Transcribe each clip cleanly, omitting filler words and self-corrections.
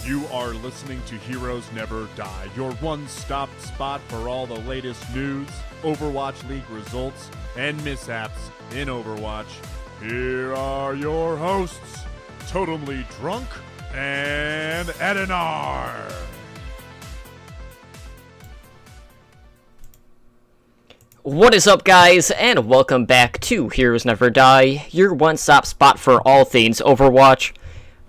You are listening to Heroes Never Die, your one-stop spot for all the latest news, Overwatch League results, and mishaps in Overwatch. Here are your hosts, Totemly Drunk and Edinar. What is up, guys, and welcome back to Heroes Never Die, your one-stop spot for all things Overwatch.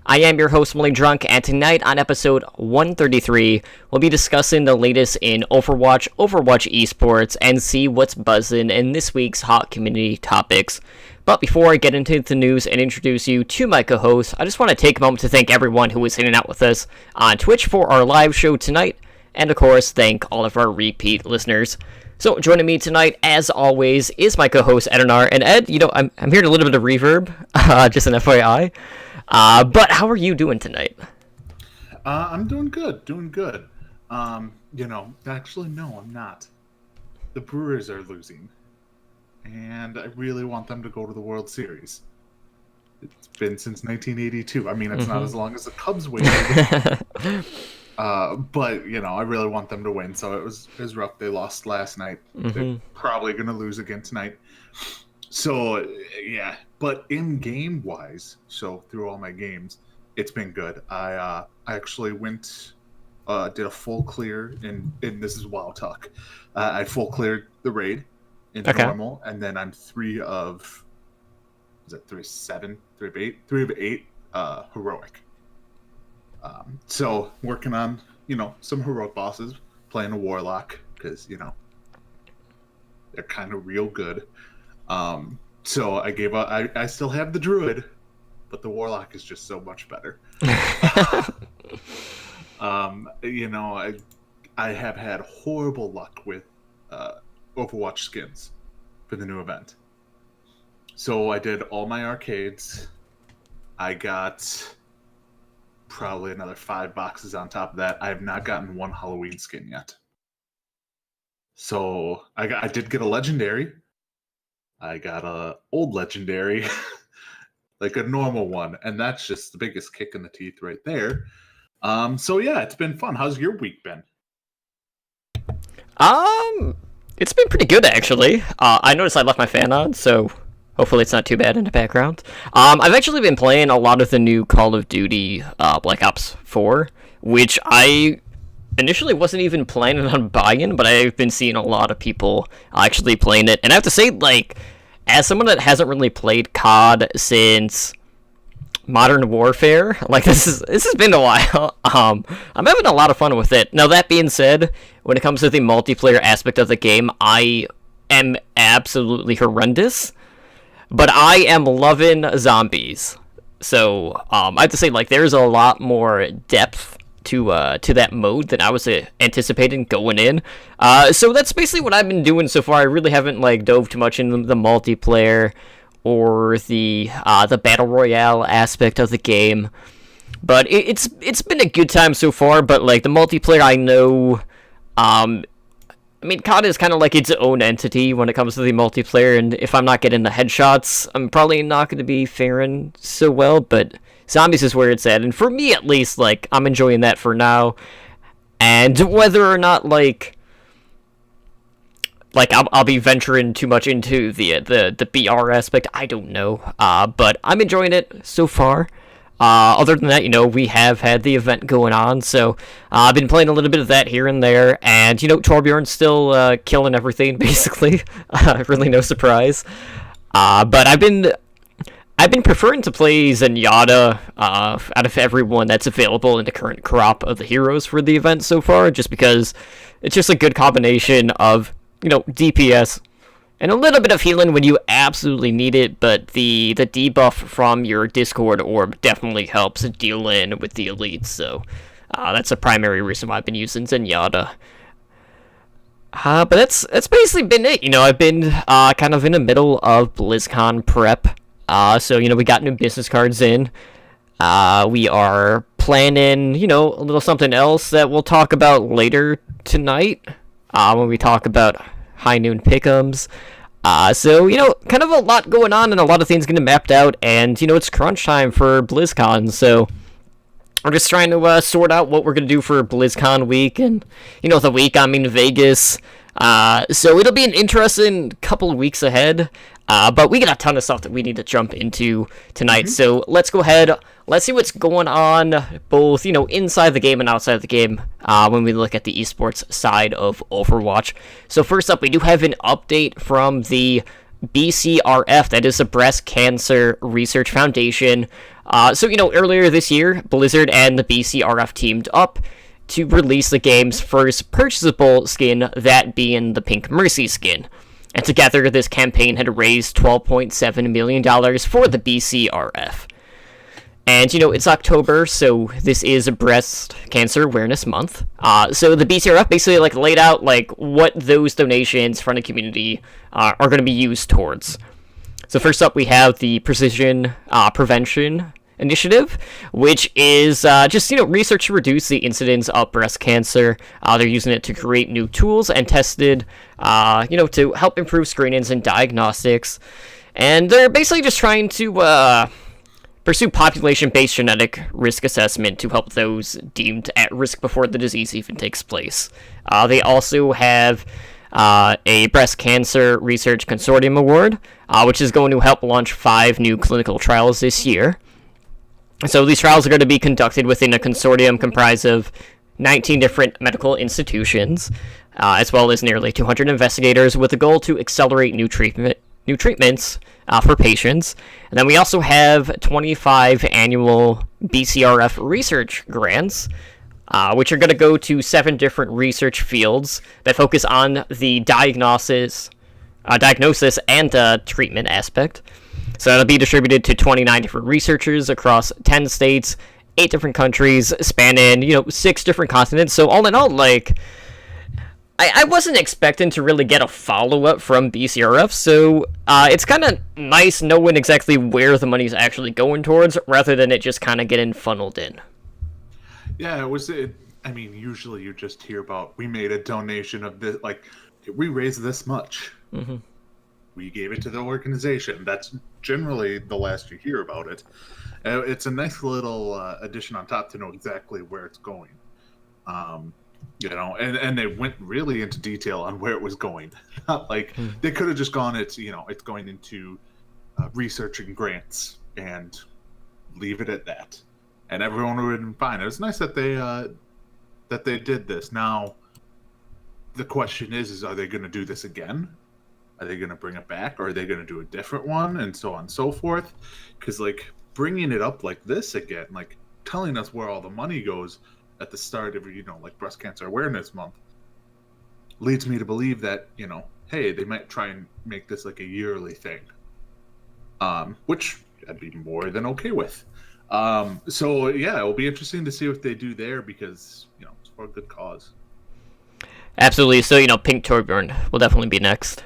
I am your host, Totemly Drunk, and tonight on episode 133, we'll be discussing the latest in Overwatch, Overwatch esports, and see what's buzzing in this week's hot community topics. But before I get into the news and introduce you to my co-host, I just want to take a moment to thank everyone who is hanging out with us on Twitch for our live show tonight, and of course, thank all of our repeat listeners. So, joining me tonight, as always, is my co-host, Edinar. And Ed, I'm hearing a little bit of reverb, just an FYI. But how are you doing tonight? I'm doing good. Actually, no, I'm not. The Brewers are losing. And I really want them to go to the World Series. It's been since 1982. I mean, it's not as long as the Cubs waited. But, I really want them to win. So it was rough. They lost last night. They're probably going to lose again tonight. So, yeah. But in game-wise, so through all my games, it's been good. I actually did a full clear, and this is WoW talk. I full cleared the raid in normal, and then I'm 3 of 8 heroic. So working on, some heroic bosses, playing a warlock, because, they're kind of real good. So I gave up. I still have the druid, but the warlock is just so much better. I have had horrible luck with Overwatch skins for the new event. So I did all my arcades. I got probably another 5 boxes on top of that. I have not gotten one Halloween skin yet. So I did get a legendary. I got a old legendary, like a normal one, and that's just the biggest kick in the teeth right there. So yeah, it's been fun. How's your week been? It's been pretty good, actually. I noticed I left my fan on, so hopefully it's not too bad in the background. I've actually been playing a lot of the new Call of Duty Black Ops 4, which I initially wasn't even planning on buying, but I've been seeing a lot of people actually playing it. And I have to say, as someone that hasn't really played COD since Modern Warfare, this has been a while. I'm having a lot of fun with it. Now, that being said, when it comes to the multiplayer aspect of the game, I am absolutely horrendous. But I am loving zombies. So, I have to say, there's a lot more depth to that mode than I was anticipating going in. So that's basically what I've been doing so far. I really haven't, dove too much into the multiplayer or the Battle Royale aspect of the game. But it's been a good time so far, but, the multiplayer, I know, COD is kind of like its own entity when it comes to the multiplayer, and if I'm not getting the headshots, I'm probably not going to be faring so well, but zombies is where it's at, and for me at least, I'm enjoying that for now, and whether or not, I'll be venturing too much into the BR aspect, I don't know, but I'm enjoying it so far. Other than that, we have had the event going on, so I've been playing a little bit of that here and there, and, Torbjorn's still killing everything, basically. Really no surprise. But I've been preferring to play Zenyatta out of everyone that's available in the current crop of the heroes for the event so far, just because it's just a good combination of, DPS, and a little bit of healing when you absolutely need it, but the debuff from your Discord orb definitely helps dealing with the elites, so that's a primary reason why I've been using Zenyatta. But that's basically been it. I've been kind of in the middle of BlizzCon prep, so we got new business cards in. We are planning, a little something else that we'll talk about later tonight, when we talk about High Noon Pick'ems. So, kind of a lot going on and a lot of things getting mapped out, and, it's crunch time for BlizzCon, so we're just trying to sort out what we're going to do for BlizzCon week and, the week I'm in Vegas. So it'll be an interesting couple of weeks ahead. But we got a ton of stuff that we need to jump into tonight. Mm-hmm. So let's go ahead. Let's see what's going on both, inside the game and outside the game when we look at the esports side of Overwatch. So first up, we do have an update from the BCRF, that is the Breast Cancer Research Foundation. So earlier this year, Blizzard and the BCRF teamed up to release the game's first purchasable skin, that being the Pink Mercy skin. And together, this campaign had raised $12.7 million for the BCRF. And, it's October, so this is a Breast Cancer Awareness Month. So the BCRF basically, laid out, what those donations from the community are going to be used towards. So first up, we have the Precision Prevention Initiative, which is just, research to reduce the incidence of breast cancer. They're using it to create new tools and tested, to help improve screenings and diagnostics. And they're basically just trying to pursue population-based genetic risk assessment to help those deemed at risk before the disease even takes place. They also have a Breast Cancer Research Consortium Award, which is going to help launch 5 new clinical trials this year. So these trials are going to be conducted within a consortium comprised of 19 different medical institutions, as well as nearly 200 investigators, with a goal to accelerate new treatments for patients. And then we also have 25 annual BCRF research grants, which are going to go to 7 different research fields that focus on the diagnosis and treatment aspect. So it'll be distributed to 29 different researchers across 10 states, 8 different countries, spanning, 6 different continents. So all in all, I wasn't expecting to really get a follow-up from BCRF, so it's kind of nice knowing exactly where the money's actually going towards, rather than it just kind of getting funneled in. Yeah, usually you just hear about, we made a donation of this, we raised this much. Mm-hmm. We gave it to the organization. That's generally the last you hear about it. It's a nice little addition on top to know exactly where it's going. And they went really into detail on where it was going. Not they could have just gone, it's going into research and grants and leave it at that. And everyone would have been fine. It was nice that they did this. Now, the question is are they going to do this again? Are they going to bring it back? Or are they going to do a different one? And so on and so forth. Because, bringing it up like this again, telling us where all the money goes at the start of, Breast Cancer Awareness Month, leads me to believe that, hey, they might try and make this a yearly thing. Which I'd be more than okay with. So, yeah, it'll be interesting to see what they do there because, it's for a good cause. Absolutely. So, Pink Torbjorn will definitely be next.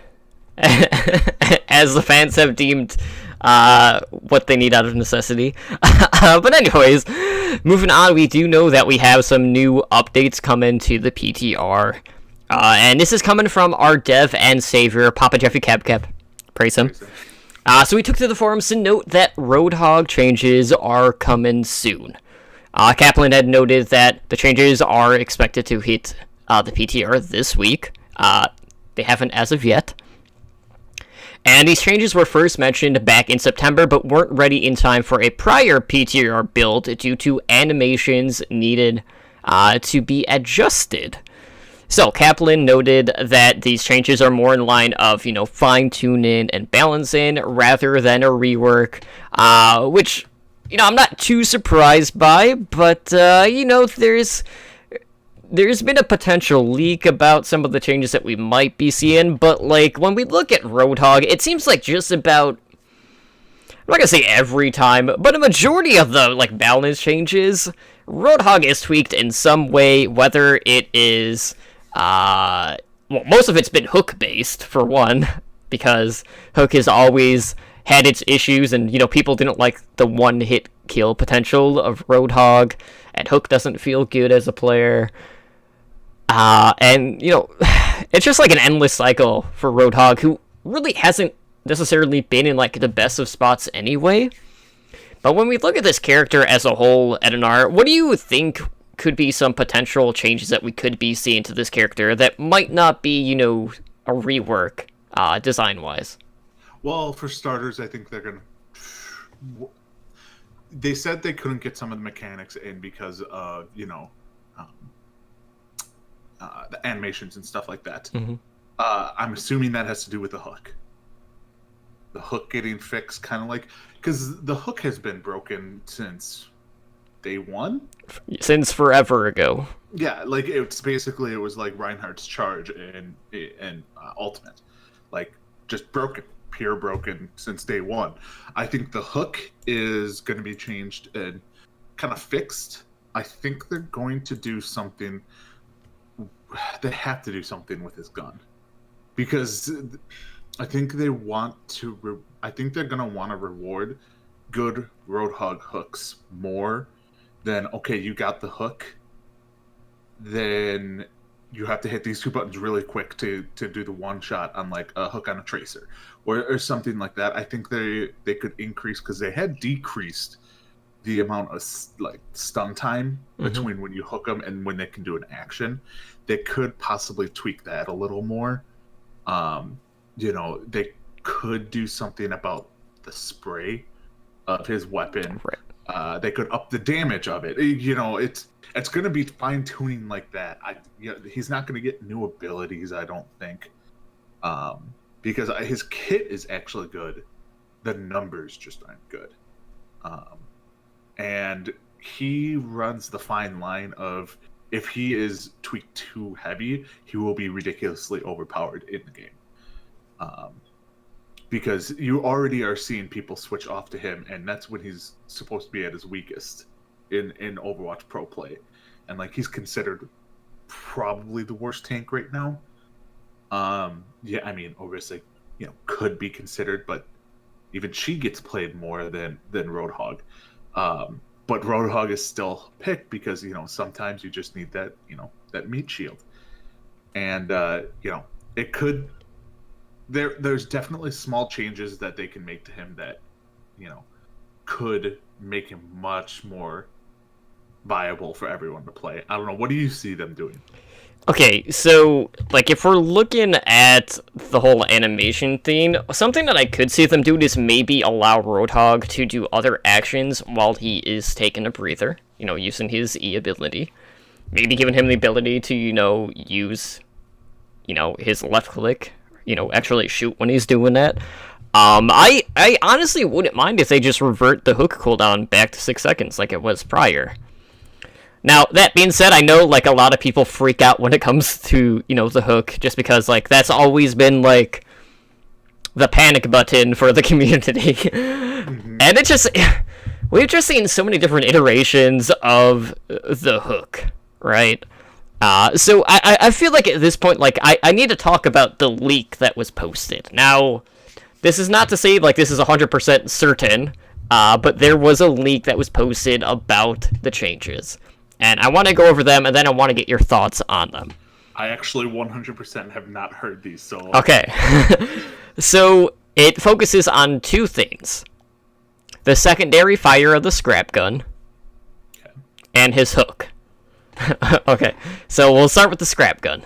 As the fans have deemed what they need out of necessity. But anyways, moving on, we do know that we have some new updates coming to the PTR. And this is coming from our dev and savior, Papa Jeffy Cap. Praise him. So we took to the forums to note that Roadhog changes are coming soon. Kaplan had noted that the changes are expected to hit the PTR this week. They haven't as of yet. And these changes were first mentioned back in September, but weren't ready in time for a prior PTR build due to animations needed to be adjusted. So Kaplan noted that these changes are more in line of, fine-tuning and balancing rather than a rework, which, I'm not too surprised by, but, there's been a potential leak about some of the changes that we might be seeing, but, when we look at Roadhog, it seems like just about, I'm not gonna say every time, but a majority of the, balance changes, Roadhog is tweaked in some way, whether it is, most of it's been hook-based, for one, because Hook has always had its issues, and, people didn't like the one-hit kill potential of Roadhog, and Hook doesn't feel good as a player. And, it's just an endless cycle for Roadhog, who really hasn't necessarily been in, the best of spots anyway. But when we look at this character as a whole, Edinar, what do you think could be some potential changes that we could be seeing to this character that might not be, you know, a rework design-wise? Well, for starters, I think they're going to... They said they couldn't get some of the mechanics in because of, you know, the animations and stuff like that. Mm-hmm. I'm assuming that has to do with the hook. The hook getting fixed, kind of like... Because the hook has been broken since day one? Since forever ago. Yeah, like, it's basically, it was like Reinhardt's charge in Ultimate. Like, just broken. Pure broken since day one. I think the hook is going to be changed and kind of fixed. I think they're going to do something... They have to do something with his gun. Because I think they want to... I think they're going to want to reward good Roadhog hooks more than, okay, you got the hook, then you have to hit these 2 buttons really quick to do the one shot on like a hook on a tracer or something like that. I think they could increase, because they had decreased the amount of like stun time between when you hook them and when they can do an action. They could possibly tweak that a little more. You know, they could do something about the spray of his weapon. Right. They could up the damage of it. You know, it's going to be fine tuning like that. He's not going to get new abilities, I don't think, because his kit is actually good. The numbers just aren't good, and he runs the fine line of, if he is tweaked too heavy, he will be ridiculously overpowered in the game. Because you already are seeing people switch off to him, and that's when he's supposed to be at his weakest in Overwatch Pro play. And like, he's considered probably the worst tank right now. Yeah, I mean, Orisa, you know, could be considered, but even she gets played more than Roadhog. But Roadhog is still picked because, you know, sometimes you just need that, you know, that meat shield. And you know, it could... There's definitely small changes that they can make to him that, you know, could make him much more viable for everyone to play. I don't know. What do you see them doing? Okay, so, like, if we're looking at the whole animation thing, something that I could see them doing is maybe allow Roadhog to do other actions while he is taking a breather, you know, using his E ability. Maybe giving him the ability to, you know, use, you know, his left click, you know, actually shoot when he's doing that. I honestly wouldn't mind if they just revert the hook cooldown back to 6 seconds like it was prior. Now, that being said, I know, like, a lot of people freak out when it comes to, you know, the hook, just because, like, that's always been, like, the panic button for the community. And it just... We've just seen so many different iterations of the hook, right? So I feel like at this point, like, I need to talk about the leak that was posted. Now, this is not to say, like, this is 100% certain, but there was a leak that was posted about the changes. And I want to go over them, and then I want to get your thoughts on them. I actually 100% have not heard these, so... Okay. So, it focuses on 2 things. The secondary fire of the scrap gun, and his hook. Okay, so we'll start with the scrap gun.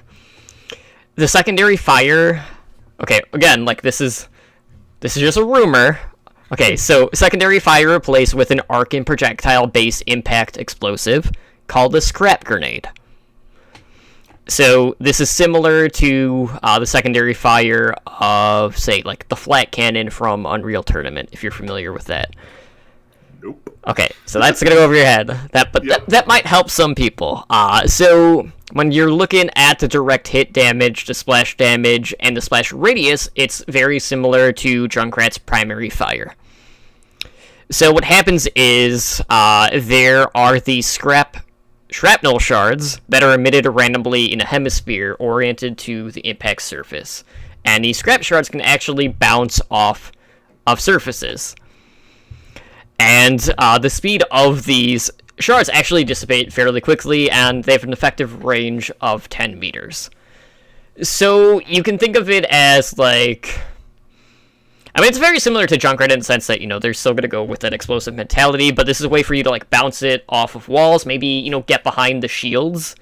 The secondary fire... Okay, again, like, this is just a rumor. Okay, so secondary fire replaced with an arcing projectile-based impact explosive called a scrap grenade. So this is similar to the secondary fire of, say, like, the flat cannon from Unreal Tournament, if you're familiar with that. Nope. Okay, so that's gonna go over your head. That might help some people. So when you're looking at the direct hit damage, the splash damage, and the splash radius, it's very similar to Junkrat's primary fire. So what happens is there are these shrapnel shards that are emitted randomly in a hemisphere oriented to the impact surface. And these scrap shards can actually bounce off of surfaces. And the speed of these shards actually dissipate fairly quickly, and they have an effective range of 10 meters. So you can think of it as, like... I mean, it's very similar to Junkrat in the sense that, they're still going to go with that explosive mentality, but this is a way for you to, like, bounce it off of walls, maybe, get behind the shields,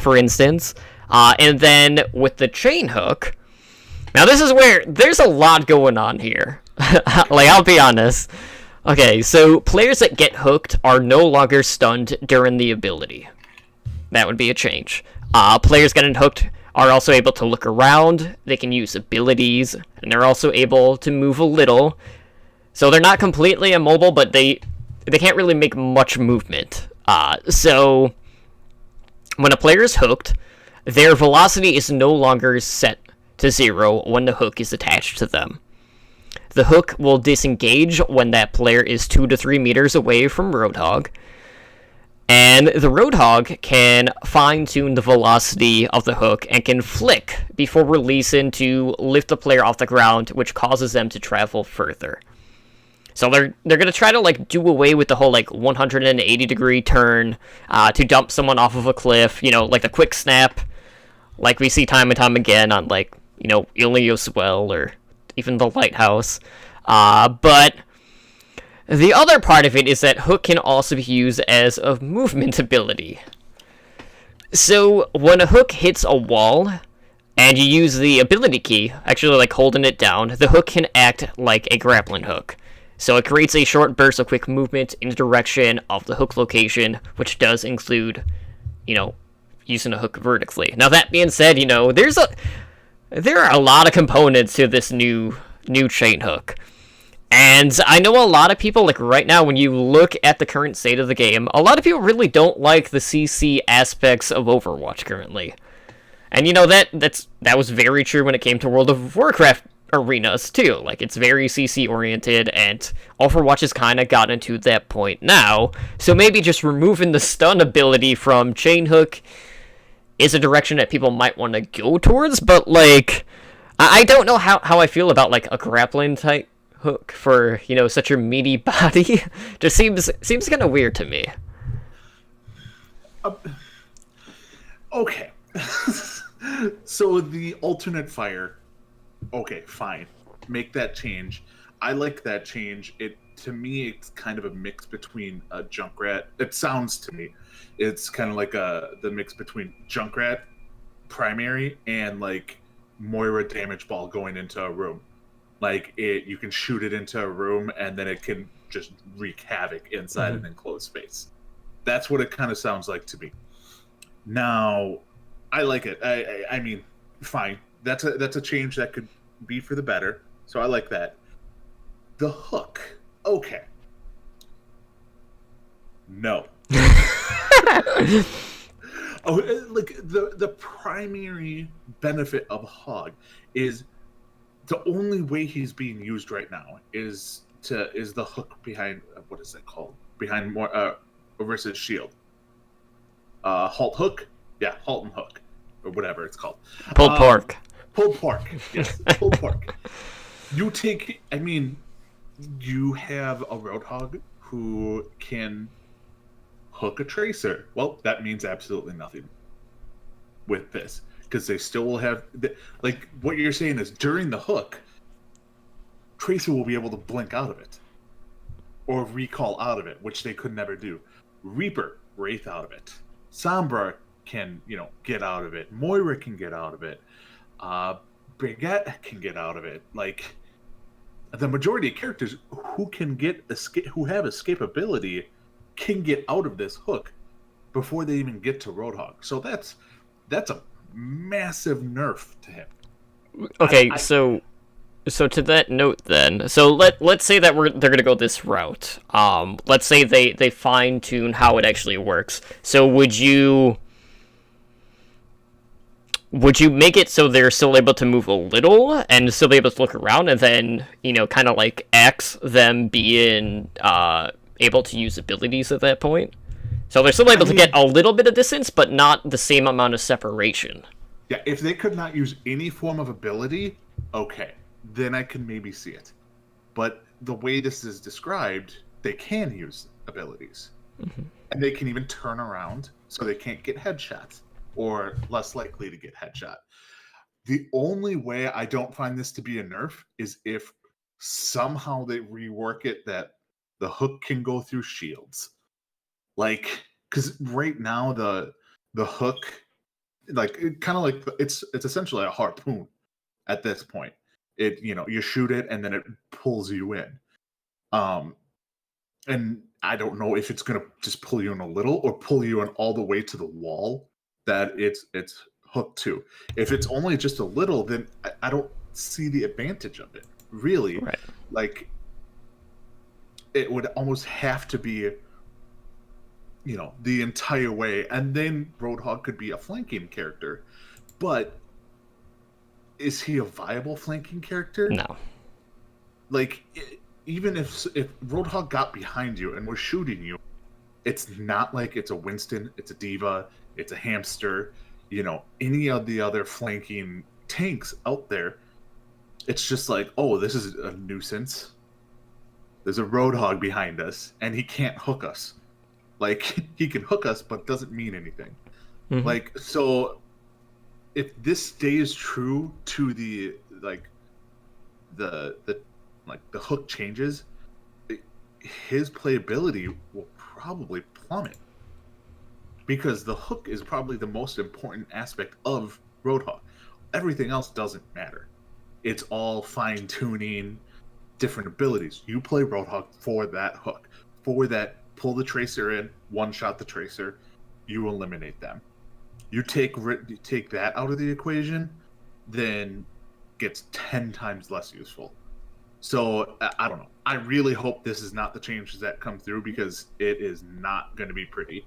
for instance. And then with the chain hook, now this is where there's a lot going on here. Like, I'll be honest. Okay, so players that get hooked are no longer stunned during the ability. That would be a change. Players getting hooked are also able to look around, they can use abilities, and they're also able to move a little. So they're not completely immobile, but they can't really make much movement. So when a player is hooked, their velocity is no longer set to 0 when the hook is attached to them. The hook will disengage when that player is 2 to 3 meters away from Roadhog. And the Roadhog can fine-tune the velocity of the hook and can flick before releasing to lift the player off the ground, which causes them to travel further. So they're going to try to, like, do away with the whole, like, 180-degree turn to dump someone off of a cliff, like the quick snap, like we see time and time again on, like, Ilios Well or even the Lighthouse. But the other part of it is that hook can also be used as a movement ability. So when a hook hits a wall and you use the ability key, actually like holding it down, the hook can act like a grappling hook. So it creates a short burst of quick movement in the direction of the hook location, which does include, using a hook vertically. Now that being said, there are a lot of components to this new chain hook. And I know a lot of people, like right now, when you look at the current state of the game, a lot of people really don't like the CC aspects of Overwatch currently. And that was very true when it came to World of Warcraft arenas too. Like, it's very CC oriented, and Overwatch has kind of gotten to that point now. So maybe just removing the stun ability from chain hook is a direction that people might want to go towards, but like, I don't know how I feel about like a grappling type hook for such a meaty body. Just seems kind of weird to me. Okay. So the alternate fire, okay, fine, make that change. I like that change. To me, it's kind of a mix between a Junkrat. It sounds to me, it's kind of like the mix between Junkrat primary and like Moira damage ball going into a room. Like, you can shoot it into a room and then it can just wreak havoc inside an enclosed space. That's what it kind of sounds like to me. Now, I like it. I mean, fine. That's a change that could be for the better. So I like that. The hook. Okay. No. Like the primary benefit of Hog is the only way he's being used right now is the hook behind what is that called? Behind more versus shield. Halt hook? Yeah, halt and hook. Or whatever it's called. Pulled pork. Pulled pork. Yes, pulled pork. You have a Roadhog who can hook a Tracer. Well, that means absolutely nothing with this, because they still will have like what you're saying is during the hook, Tracer will be able to blink out of it or recall out of it, which they could never do. Reaper, Wraith out of it. Sombra can get out of it. Moira can get out of it. Brigitte can get out of it. Like, the majority of characters who have escapability can get out of this hook before they even get to Roadhog. So that's a massive nerf to him. Okay, so to that note then, so let's say that they're gonna go this route. Let's say they fine tune how it actually works. So would you make it so they're still able to move a little and still be able to look around, and then kind of like axe them being able to use abilities at that point? So they're still able to get a little bit of distance, but not the same amount of separation. Yeah, if they could not use any form of ability, okay, then I can maybe see it. But the way this is described, they can use abilities. Mm-hmm. And they can even turn around, so they can't get headshots, or less likely to get headshot. The only way I don't find this to be a nerf is if somehow they rework it that the hook can go through shields. Like, because right now the hook, like, it kind of like it's essentially a harpoon at this point. It, you shoot it and then it pulls you in. And I don't know if it's gonna just pull you in a little or pull you in all the way to the wall that it's hooked to. If it's only just a little, then I don't see the advantage of it, really. Right. Like, it would almost have to be, the entire way, and then Roadhog could be a flanking character. But is he a viable flanking character? No. Like, even if Roadhog got behind you and was shooting you, it's not like it's a Winston, it's a D.Va, it's a Hamster, any of the other flanking tanks out there. It's just like, oh, this is a nuisance. There's a Roadhog behind us, and he can't hook us. Like, he can hook us, but doesn't mean anything. Mm-hmm. Like, so if this stays true to the hook changes, his playability will probably plummet, because the hook is probably the most important aspect of Roadhog. Everything else doesn't matter. It's all fine tuning, different abilities. You play Roadhog for that hook, for that pull the tracer in, one shot the tracer, you eliminate them. You take that out of the equation, then gets 10 times less useful. So I don't know. I really hope this is not the changes that come through, because it is not going to be pretty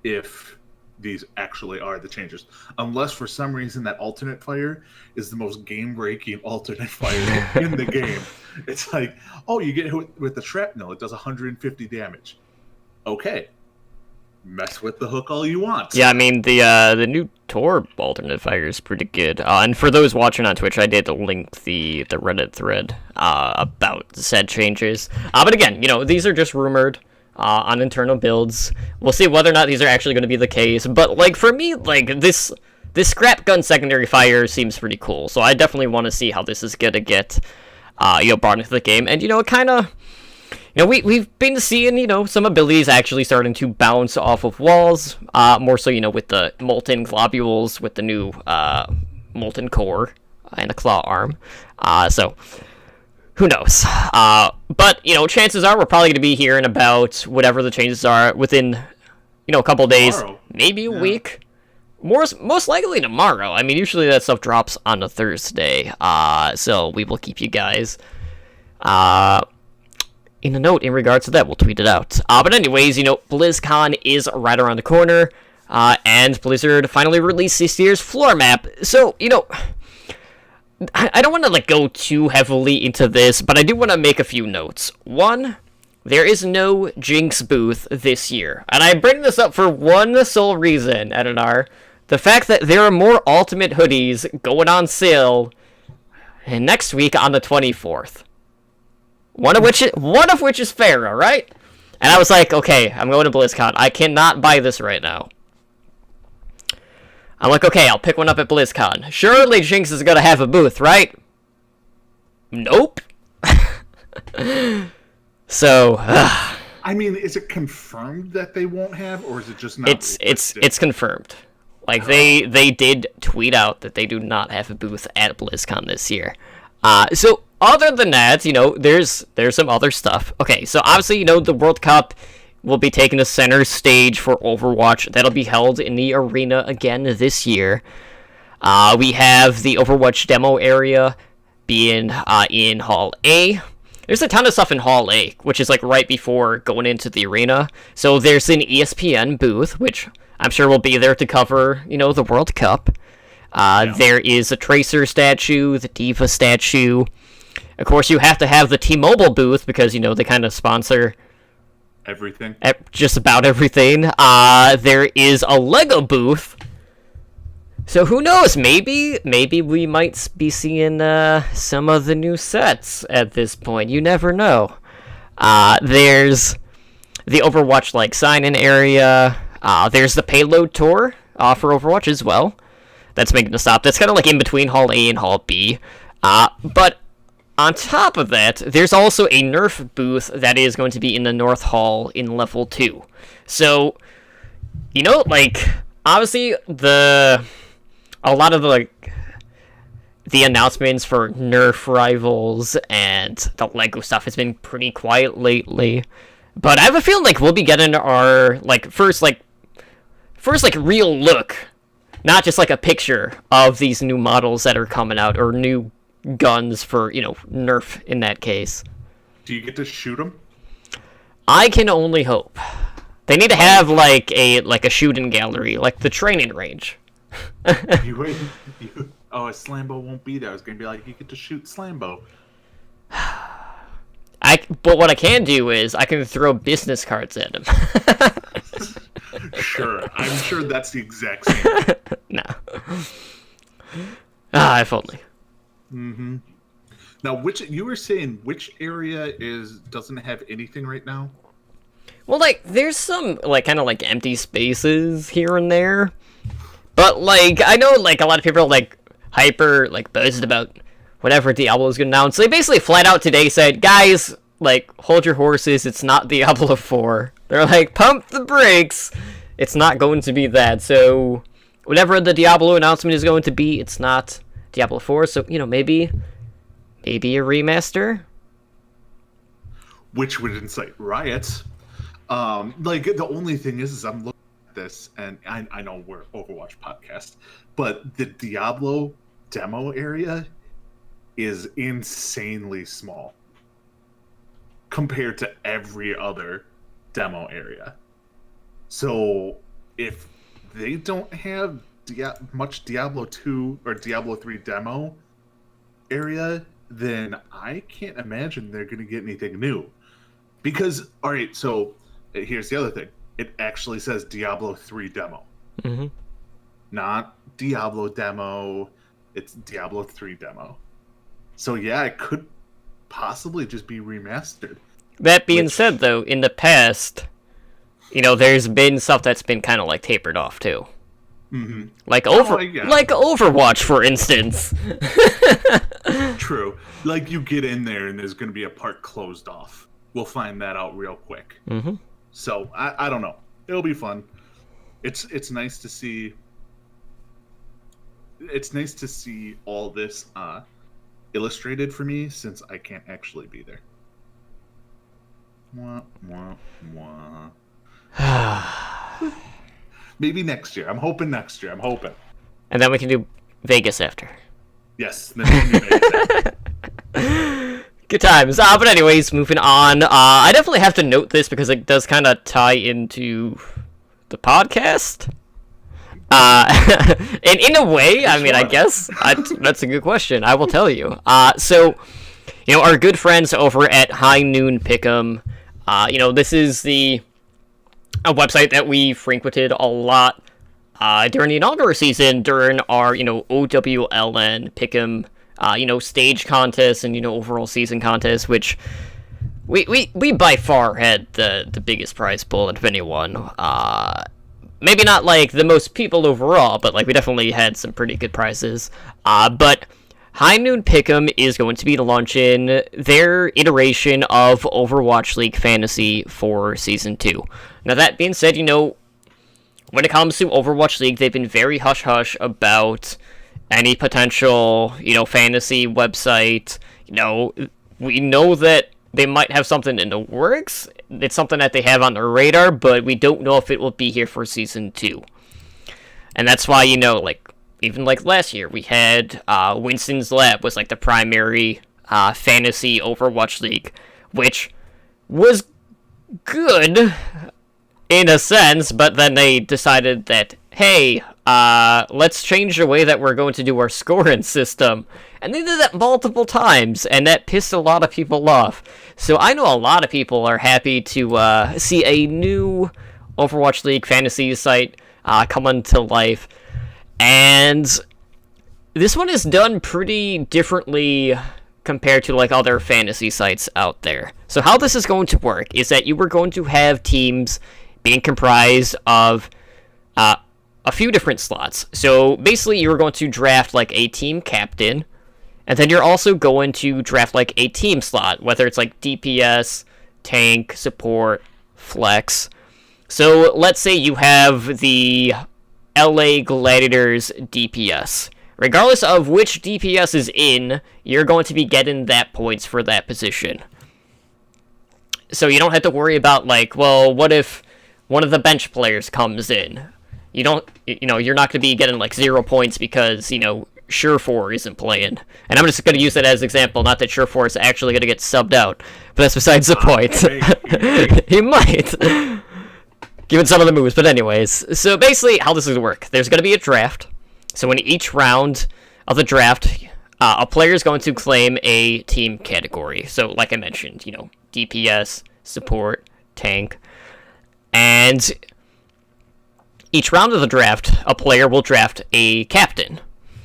if these actually are the changes. Unless for some reason that alternate fire is the most game-breaking alternate fire in the game. It's like, oh, you get hit with the shrapnel, it does 150 damage. Okay. Mess with the hook all you want. Yeah, I mean, the new Tor alternate fire is pretty good. And for those watching on Twitch, I did link the Reddit thread about said changes. But again, these are just rumored on internal builds. We'll see whether or not these are actually going to be the case. But, like, for me, like, this scrap gun secondary fire seems pretty cool. So I definitely want to see how this is going to get, brought into the game. And, it kind of... we've been seeing, some abilities actually starting to bounce off of walls, more so, with the Molten Globules, with the new Molten Core and a Claw Arm. So, who knows? But, chances are we're probably going to be hearing about whatever the changes are within, a couple days, tomorrow. Maybe a week. Most likely tomorrow. I mean, usually that stuff drops on a Thursday, so we will keep you guys, in a note in regards to that. We'll tweet it out. But anyways, BlizzCon is right around the corner, and Blizzard finally released this year's floor map. So, I don't want to, go too heavily into this, but I do want to make a few notes. One, there is no Jinx booth this year. And I bring this up for one sole reason, Edinar. The fact that there are more Ultimate hoodies going on sale next week on the 24th. One of which is Pharah, right? And I was like, okay, I'm going to BlizzCon. I cannot buy this right now. I'm like, okay, I'll pick one up at BlizzCon. Surely Jinx is gonna have a booth, right? Nope. So, I mean, is it confirmed that they won't have, or is it just not? It's confirmed. Like, they did tweet out that they do not have a booth at BlizzCon this year. So other than that, there's some other stuff. Okay, so obviously, the World Cup will be taking the center stage for Overwatch. That'll be held in the arena again this year. We have the Overwatch demo area being in Hall A. There's a ton of stuff in Hall A, which is right before going into the arena. So there's an ESPN booth, which I'm sure will be there to cover, the World Cup. Yeah. There is a Tracer statue, the D.Va statue. Of course, you have to have the T-Mobile booth because, they kind of sponsor everything. Just about everything. There is a Lego booth. So who knows? Maybe we might be seeing some of the new sets at this point. You never know. There's the Overwatch sign-in area. There's the payload tour for Overwatch as well. That's making a stop. That's kind of in between Hall A and Hall B. But on top of that, there's also a Nerf booth that is going to be in the North Hall in level 2. So, you know, like, obviously, a lot of the announcements for Nerf Rivals and the LEGO stuff has been pretty quiet lately. But I have a feeling, like, we'll be getting our, first real look, not just, like, a picture of these new models that are coming out, or new guns for, Nerf in that case. Do you get to shoot them? I can only hope. They need to have, a shooting gallery, like the training range. Oh, a Slambo won't be there. I was going to be like, you get to shoot Slambo. But what I can do is I can throw business cards at him. Sure. I'm sure that's the exact same. No. If only. Mm-hmm. Now, you were saying which area doesn't have anything right now? Well, there's some, kind of, empty spaces here and there. But, I know, a lot of people are, hyper, buzzed about whatever Diablo's gonna announce. They basically flat out today said, guys, hold your horses, it's not Diablo 4. They're like, pump the brakes! It's not going to be that, so whatever the Diablo announcement is going to be, it's not Diablo 4, so, maybe a remaster? Which would incite riots. The only thing is I'm looking at this, and I know we're Overwatch podcast, but the Diablo demo area is insanely small compared to every other demo area. So if they don't have much Diablo 2 or Diablo 3 demo area, then I can't imagine they're going to get anything new. Because, all right, so here's the other thing. It actually says Diablo 3 demo. Mm-hmm. Not Diablo demo. It's Diablo 3 demo. So yeah, it could possibly just be remastered. That being said, though, in the past, there's been stuff that's been kind of tapered off too. Mm-hmm. Like Overwatch, for instance. True. You get in there and there's going to be a part closed off. We'll find that out real quick. Mm-hmm. So I don't know. It'll be fun. It's nice to see. It's nice to see all this illustrated for me, since I can't actually be there. Mwah, mwah, mwah. Maybe next year. I'm hoping next year. And then we can do Vegas after. Yes. Then we can do Vegas after. Good times. But anyways, moving on. I definitely have to note this because it does kind of tie into the podcast. And in a way, I mean, I guess that's a good question. I will tell you. So, our good friends over at High Noon Pick'em, this is a website that we frequented a lot during the inaugural season, during our, OWLN Pick'em, stage contests and, overall season contests, which we by far had the biggest prize pool of anyone. Maybe not, the most people overall, but, we definitely had some pretty good prizes. But High Noon Pick'em is going to be launching their iteration of Overwatch League Fantasy for Season 2. Now, that being said, when it comes to Overwatch League, they've been very hush-hush about any potential, fantasy website. We know that they might have something in the works. It's something that they have on their radar, but we don't know if it will be here for Season 2. And that's why, even last year, we had Winston's Lab was the primary fantasy Overwatch League, which was good in a sense, but then they decided that, hey, let's change the way that we're going to do our scoring system. And they did that multiple times, and that pissed a lot of people off. So I know a lot of people are happy to see a new Overwatch League fantasy site come to life. And this one is done pretty differently compared to other fantasy sites out there. So how this is going to work is that you are going to have teams being comprised of a few different slots. So basically you're going to draft a team captain, And then you're also going to draft like a team slot, whether it's like DPS, tank, support, flex. So let's say you have the LA Gladiators DPS. Regardless of which DPS is in, you're going to be getting that points for that position. So you don't have to worry about like, well, what if one of the bench players comes in? You're not going to be getting like 0 points because, Surefour isn't playing. And I'm just going to use that as an example, not that Surefour is actually going to get subbed out. But that's besides the point. He might. Given some of the moves, but anyways. So basically, how this is going to work. There's going to be a draft. So in each round of the draft, a player is going to claim a team category. So like I mentioned, DPS, support, tank. And each round of the draft, a player will draft a captain.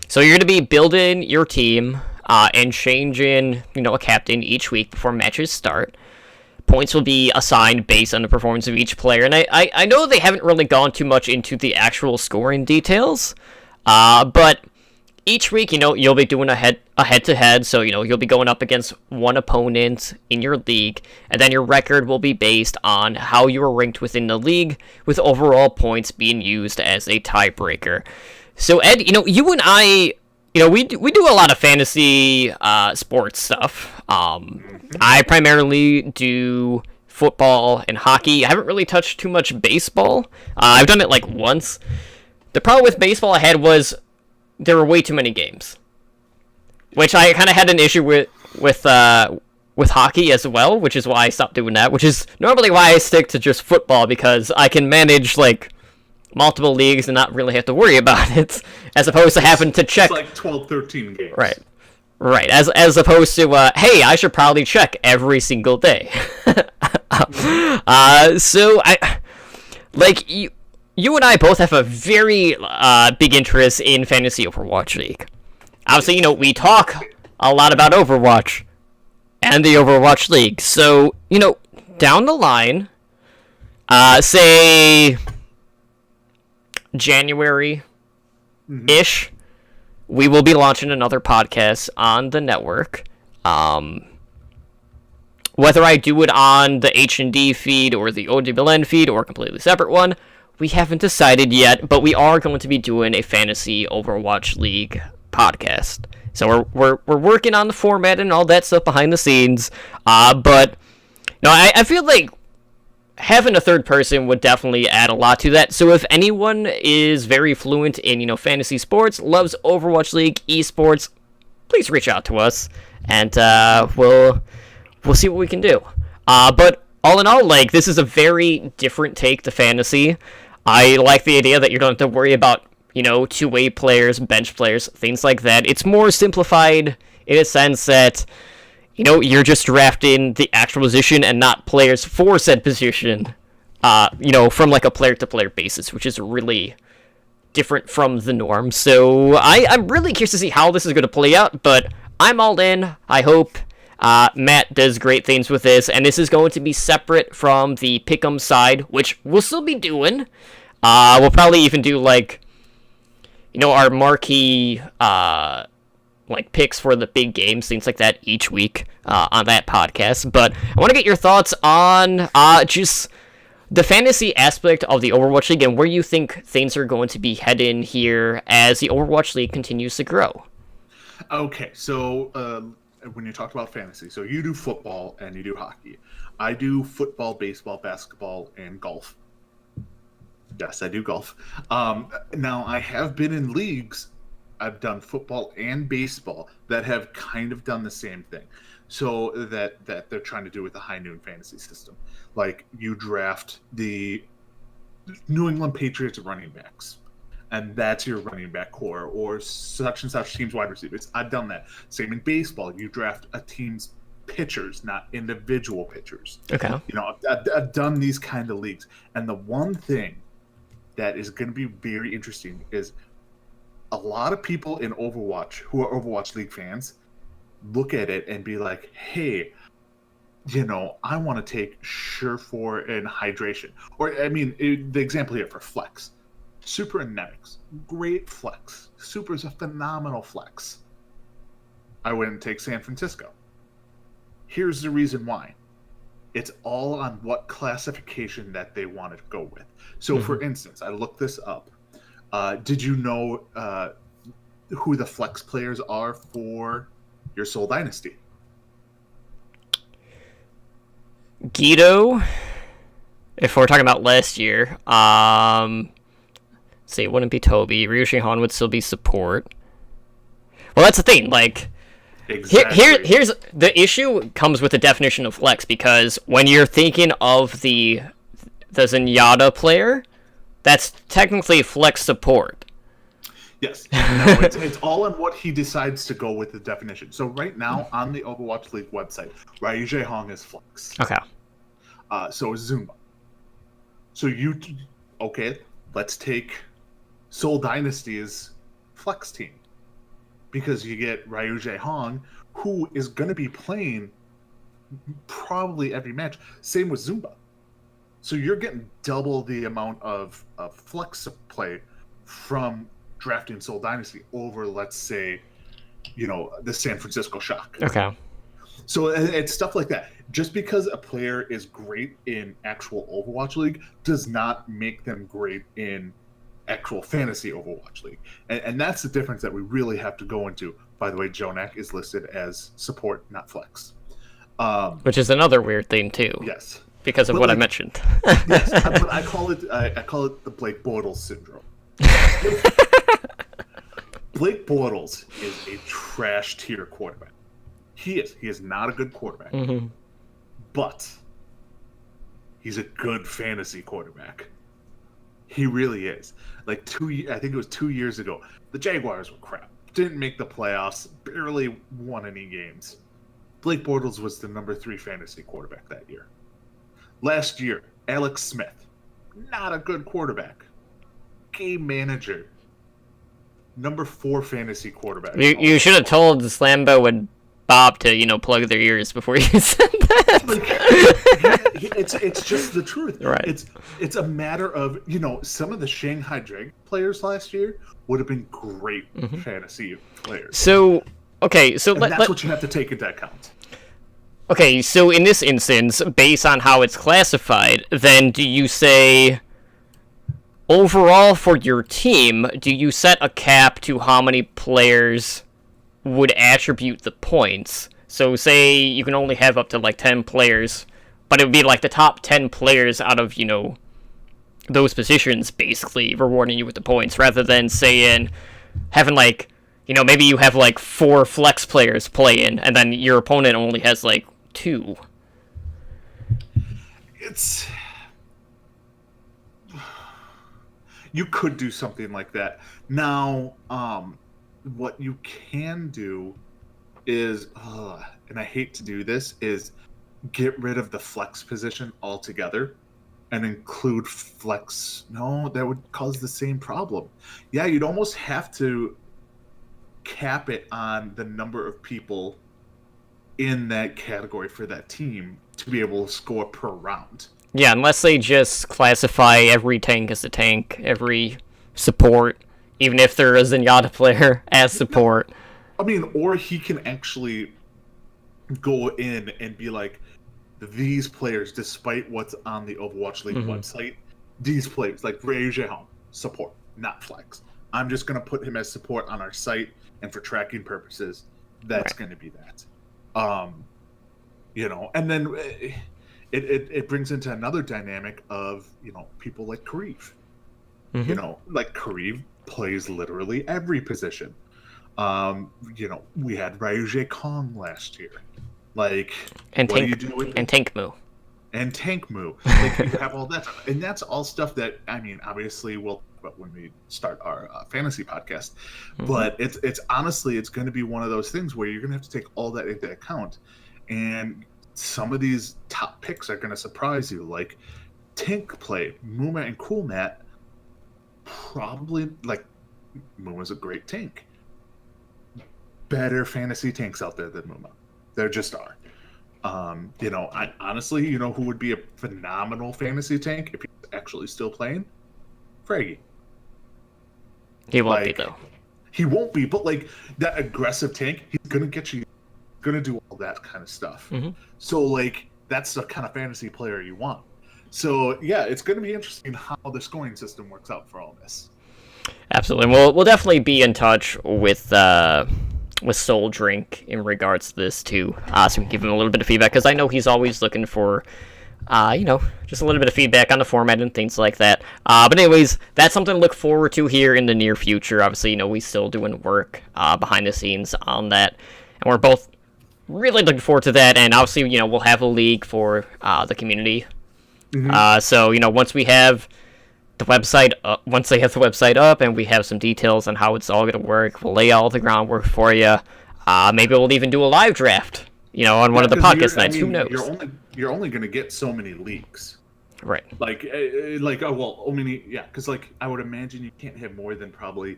So you're going to be building your team and changing, a captain each week before matches start. Points will be assigned based on the performance of each player. And I know they haven't really gone too much into the actual scoring details, but each week, you'll be doing a head-to-head, so, you'll be going up against one opponent in your league, and then your record will be based on how you were ranked within the league, with overall points being used as a tiebreaker. So, Ed, you and I, we do a lot of fantasy sports stuff. I primarily do football and hockey. I haven't really touched too much baseball. I've done it, like, once. The problem with baseball I had was there were way too many games, which I kind of had an issue with hockey as well, which is why I stopped doing that, which is normally why I stick to just football, because I can manage, like, multiple leagues and not really have to worry about it, as opposed to having to check. It's like 12, 13 games. Right. As opposed to, hey, I should probably check every single day. So, you and I both have a very big interest in Fantasy Overwatch League. Obviously, we talk a lot about Overwatch and the Overwatch League. So, down the line, say January-ish, we will be launching another podcast on the network. Whether I do it on the H&D feed or the OWLN feed or a completely separate one, we haven't decided yet, but we are going to be doing a Fantasy Overwatch League podcast. So we're working on the format and all that stuff behind the scenes. But I feel like having a third person would definitely add a lot to that. So if anyone is very fluent in fantasy sports, loves Overwatch League, esports, please reach out to us, and we'll see what we can do. But all in all, this is a very different take to fantasy. I like the idea that you don't have to worry about, two-way players, bench players, things like that. It's more simplified in a sense that, you're just drafting the actual position and not players for said position, from a player-to-player basis, which is really different from the norm. So I'm really curious to see how this is going to play out, but I'm all in. I hope Matt does great things with this, and this is going to be separate from the Pick'em side, which we'll still be doing. We'll probably even do, our marquee, picks for the big games, things like that each week on that podcast. But I want to get your thoughts on just the fantasy aspect of the Overwatch League and where you think things are going to be heading here as the Overwatch League continues to grow. Okay, so when you talked about fantasy, so you do football and you do hockey. I do football, baseball, basketball, and golf. Yes, I do golf. Now, I have been in leagues. I've done football and baseball that have kind of done the same thing. So that they're trying to do with the high noon fantasy system. Like, you draft the New England Patriots running backs, and that's your running back core, or such and such team's wide receivers. I've done that. Same in baseball. You draft a team's pitchers, not individual pitchers. Okay. I've done these kind of leagues. And the one thing that is going to be very interesting is a lot of people in Overwatch who are Overwatch League fans look at it and be like, hey, I want to take Surefour and Hydration. Or, the example here for Flex. Super and Nemix. Great flex. Super is a phenomenal flex. I wouldn't take San Francisco. Here's the reason why. It's all on what classification that they want to go with. So, for instance, I looked this up. Did you know who the flex players are for your Soul Dynasty? Guido, if we're talking about last year, see, it wouldn't be Toby. Ryu Shihan would still be support. Well, that's the thing. Like, Exactly. here's the issue comes with the definition of flex, because when you're thinking of the Zenyatta player, that's technically flex support. Yes. No, it's all on what he decides to go with the definition. So right now on the Overwatch League website, Ryu Hong is flex. Okay. So is Zumba. So okay, let's take Soul Dynasty's flex team. Because you get Ryu Hong, who is going to be playing probably every match. Same with Zumba. So you're getting double the amount of flex play from drafting Soul Dynasty over, let's say, the San Francisco Shock. Okay. So it's stuff like that. Just because a player is great in actual Overwatch League does not make them great in actual fantasy Overwatch League. And that's the difference that we really have to go into. By the way, Jonak is listed as support, not flex. Which is another weird thing too. Yes. Because of what I mentioned. Yes, but I call it the Blake Bortles syndrome. Blake Bortles is a trash tier quarterback. He is not a good quarterback. Mm-hmm. But he's a good fantasy quarterback. He really is. Like I think it was 2 years ago, the Jaguars were crap. Didn't make the playoffs, barely won any games. Blake Bortles was the number 3 fantasy quarterback that year. Last year, Alex Smith, not a good quarterback. Game manager, number 4 fantasy quarterback. You should have told Slambo and Bob to, plug their ears before you said that. It's just the truth. Right. It's a matter of, some of the Shanghai Dragon players last year would have been great fantasy players. So, okay, so that's what you have to take into account. Okay, so in this instance, based on how it's classified, then do you say overall for your team, do you set a cap to how many players would attribute the points? So say you can only have up to 10 players, but it would be the top 10 players out of, those positions basically rewarding you with the points, rather than saying having maybe you have 4 flex players play in, and then your opponent only has 2. You could do something like that. Now, what you can do is, and I hate to do this, is get rid of the flex position altogether and include flex. No, that would cause the same problem. Yeah, you'd almost have to cap it on the number of people in that category for that team to be able to score per round. Yeah, unless they just classify every tank as a tank, every support, even if they're a Zenyatta player, as support. I mean, or he can actually go in and be like, these players, despite what's on the Overwatch League website, these players, like Ryu Hong, support, not flex. I'm just going to put him as support on our site, and for tracking purposes, that's going to be that. And then it brings into another dynamic of, people like Kareev. Kareev plays literally every position. We had Ryu Kong last year. And what do you do with and Tank Moo. And Tank Moo. You have all that stuff. And that's all stuff that, obviously we'll talk about when we start our fantasy podcast. But it's honestly, it's going to be one of those things where you're going to have to take all that into account. And some of these top picks are going to surprise you. Like tank play, Muma and Cool Matt, probably, Muma's a great tank. Better fantasy tanks out there than Muma. There just are. I honestly, who would be a phenomenal fantasy tank if he's actually still playing? Fraggy. He won't be, though. He won't be, but like that aggressive tank, he's gonna get you, gonna do all that kind of stuff. So like that's the kind of fantasy player you want. So yeah, it's gonna be interesting how the scoring system works out for all this. Absolutely. We'll definitely be in touch with Soul Drink in regards to this too, so we can give him a little bit of feedback, because I know he's always looking for, just a little bit of feedback on the format and things like that. But anyways, that's something to look forward to here in the near future. Obviously, we still doing work behind the scenes on that, and we're both really looking forward to that. And obviously, we'll have a league for the community. So once we have the website up, once they have the website up and we have some details on how it's all going to work, we'll lay all the groundwork for you. Maybe we'll even do a live draft, on one of the podcast nights. Who knows? You're only going to get so many leagues. Right. Because I would imagine you can't have more than probably,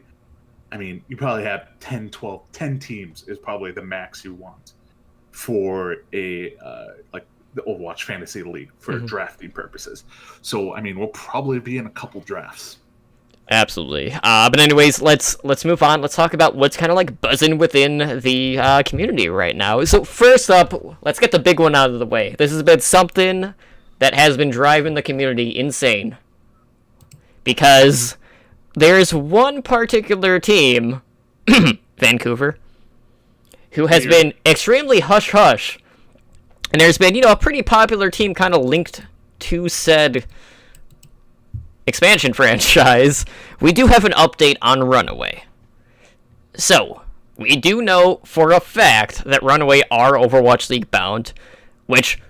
you probably have 10 teams is probably the max you want for a, the Overwatch Fantasy League for drafting purposes. So, we'll probably be in a couple drafts. Absolutely. But anyways, let's move on. Let's talk about what's kind of like buzzing within the community right now. So first up, let's get the big one out of the way. This has been something that has been driving the community insane, because there's one particular team, Vancouver, who has been extremely hush-hush. And there's been, a pretty popular team kind of linked to said expansion franchise. We do have an update on Runaway. So, we do know for a fact that Runaway are Overwatch League bound, which,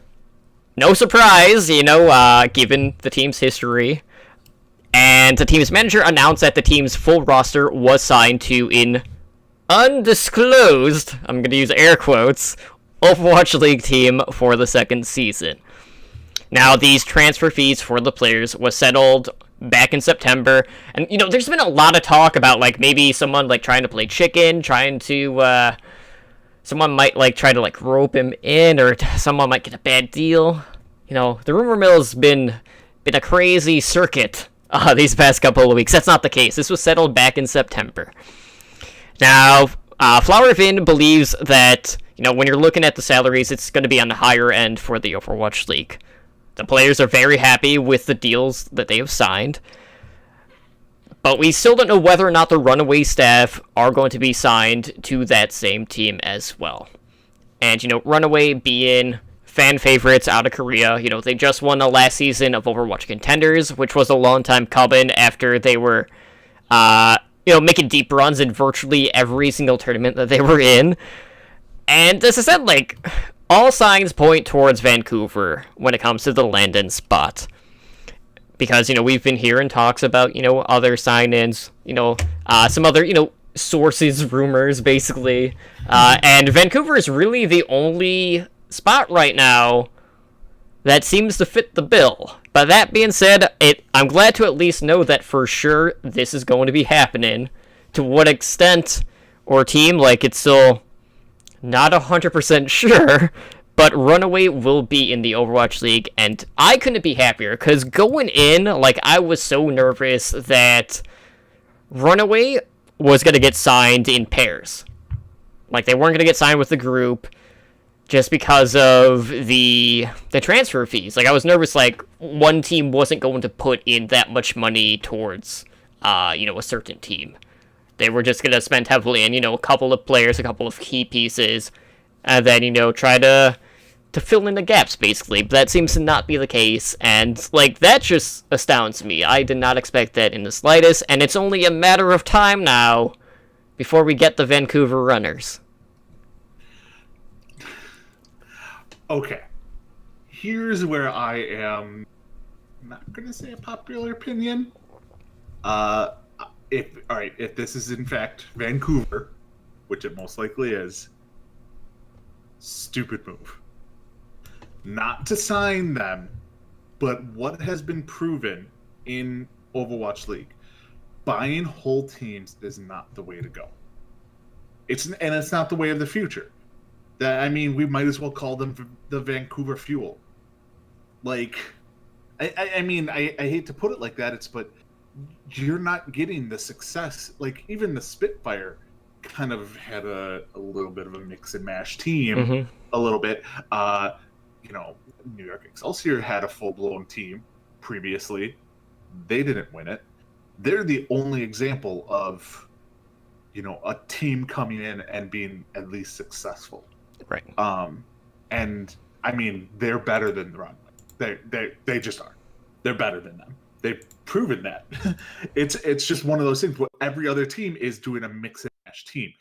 no surprise, given the team's history. And the team's manager announced that the team's full roster was signed to an undisclosed, I'm going to use air quotes, Overwatch League team for the second season. Now, these transfer fees for the players was settled back in September, and there's been a lot of talk about maybe someone trying to play chicken, someone might try to rope him in, or someone might get a bad deal. The rumor mill has been a crazy circuit these past couple of weeks. That's not the case. This was settled back in September. Now, Flower Vin believes that when you're looking at the salaries, it's going to be on the higher end for the Overwatch League. The players are very happy with the deals that they have signed, but we still don't know whether or not the Runaway staff are going to be signed to that same team as well. And, Runaway being fan favorites out of Korea, they just won the last season of Overwatch Contenders, which was a long time coming after they were, making deep runs in virtually every single tournament that they were in. And as I said, all signs point towards Vancouver when it comes to the Landon spot. Because, we've been hearing talks about, other sign-ins, some other, sources, rumors, basically. And Vancouver is really the only spot right now that seems to fit the bill. But that being said, I'm glad to at least know that for sure this is going to be happening. To what extent or team, it's still not 100% sure, but Runaway will be in the Overwatch League, and I couldn't be happier, because going in, I was so nervous that Runaway was going to get signed in pairs. They weren't going to get signed with the group, just because of the transfer fees. I was nervous, one team wasn't going to put in that much money towards, a certain team. They were just going to spend heavily in, a couple of players, a couple of key pieces, and then, try to fill in the gaps, basically. But that seems to not be the case, and, that just astounds me. I did not expect that in the slightest, and it's only a matter of time now before we get the Vancouver Runners. Okay. Here's where I am not going to say a popular opinion. If this is in fact Vancouver, which it most likely is, stupid move. Not to sign them, but what has been proven in Overwatch League, buying whole teams is not the way to go. It's not the way of the future. We might as well call them the Vancouver Fuel. I hate to put it like that, but you're not getting the success. Like, even the Spitfire kind of had a little bit of a mix and mash team, a little bit. New York Excelsior had a full-blown team previously. They didn't win it. They're the only example of, a team coming in and being at least successful. Right. And I mean, they're better than the Runaway. They just are. They're better than them. They've proven that. It's just one of those things where every other team is doing a mix and match team.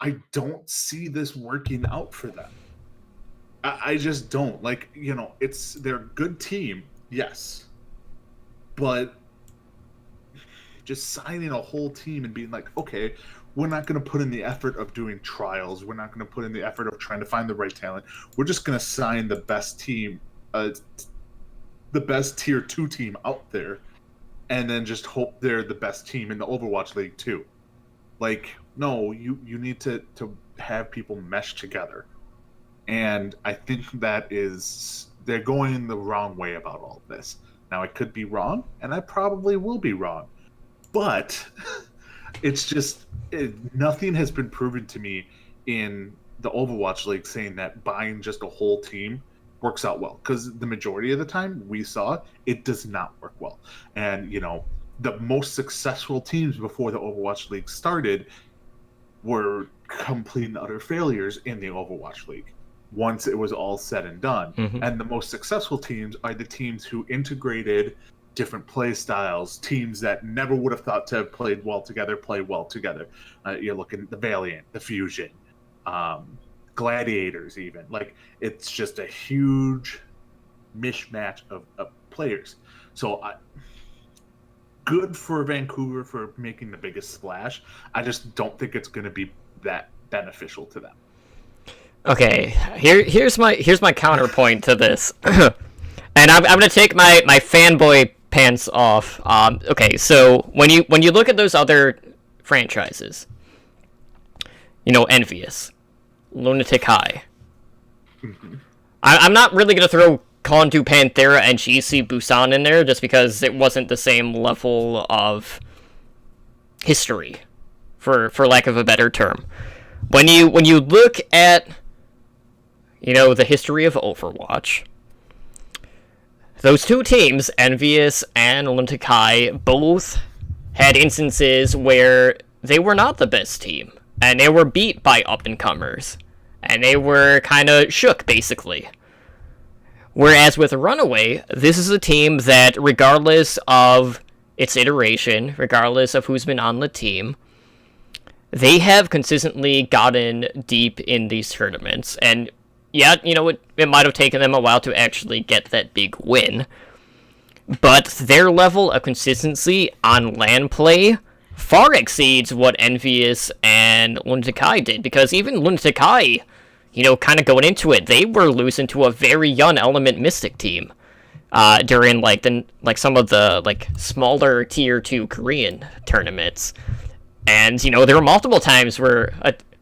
I don't see this working out for them. I just don't. Like, they're a good team, yes. But just signing a whole team and being like, okay, we're not going to put in the effort of doing trials. We're not going to put in the effort of trying to find the right talent. We're just going to sign the best team, the best tier 2 team out there, and then just hope they're the best team in the Overwatch League too. Like, no, you need to have people mesh together. And I think they're going the wrong way about all of this. Now, I could be wrong, and I probably will be wrong. But it's just, nothing has been proven to me in the Overwatch League saying that buying just a whole team works out well. Because the majority of the time we saw, it does not work well. And, the most successful teams before the Overwatch League started were complete and utter failures in the Overwatch League once it was all said and done. And the most successful teams are the teams who integrated different play styles, teams that never would have thought to have played well together, play well together. You're looking at the Valiant, the Fusion, Gladiators even. Like, it's just a huge mishmash of players. So good for Vancouver for making the biggest splash. I just don't think it's going to be that beneficial to them. Okay, here's my counterpoint to this, and I'm gonna take my fanboy pants off. Okay, so when you look at those other franchises, Envious, Lunatic High, I'm not really gonna throw Kondu Panthera and GC Busan in there just because it wasn't the same level of history, for lack of a better term. When you look at the history of Overwatch, those two teams, Envious and Lunatic High, both had instances where they were not the best team, and they were beat by up-and-comers, and they were kind of shook, basically. Whereas with Runaway, this is a team that, regardless of its iteration, regardless of who's been on the team, they have consistently gotten deep in these tournaments, and yeah, it might have taken them a while to actually get that big win, but their level of consistency on LAN play far exceeds what Envious and Lunatic High did, because even Lunatic High, kind of going into it, they were losing to a very young Element Mystic team during some of the smaller tier 2 Korean tournaments. And there were multiple times where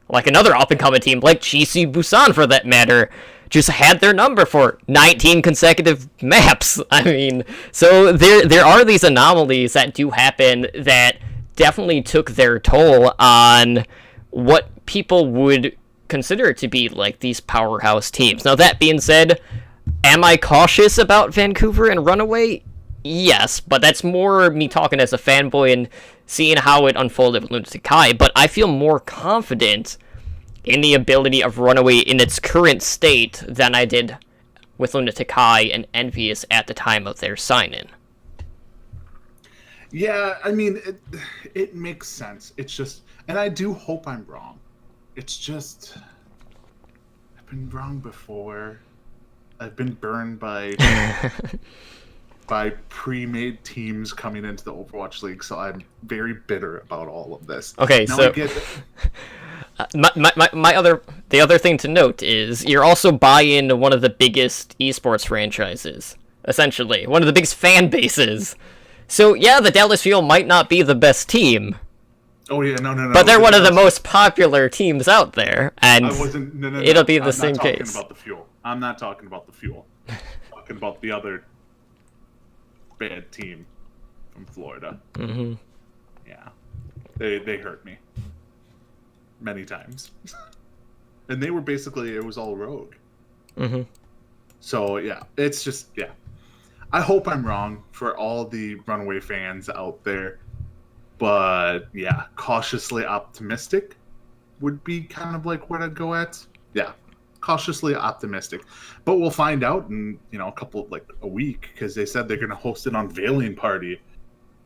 another up-and-coming team, like GC Busan for that matter, just had their number for 19 consecutive maps. I mean, so there are these anomalies that do happen that definitely took their toll on what people would consider to be these powerhouse teams. Now, that being said, am I cautious about Vancouver and Runaway? Yes, but that's more me talking as a fanboy and seeing how it unfolded with Lunatic High, but I feel more confident in the ability of Runaway in its current state than I did with Lunatic High and Envious at the time of their sign-in. Yeah, I mean, it makes sense. It's just, and I do hope I'm wrong. It's just, I've been wrong before. I've been burned by pre-made teams coming into the Overwatch League, so I'm very bitter about all of this. Okay, now so the other thing to note is you're also buying one of the biggest esports franchises, essentially one of the biggest fan bases. So yeah, the Dallas Fuel might not be the best team. Oh yeah, no. But they're one of the most popular teams out there, and it'll be the same case. I'm not talking about the Fuel. I'm talking about the other bad team from Florida. Mm-hmm. Yeah, they hurt me many times, and they were basically, it was all road. Mm-hmm. So yeah, it's just, yeah. I hope I'm wrong for all the Runaway fans out there, but yeah, cautiously optimistic would be kind of like what I'd go at. Yeah, cautiously optimistic, but we'll find out in a week, because they said they're going to host an unveiling party.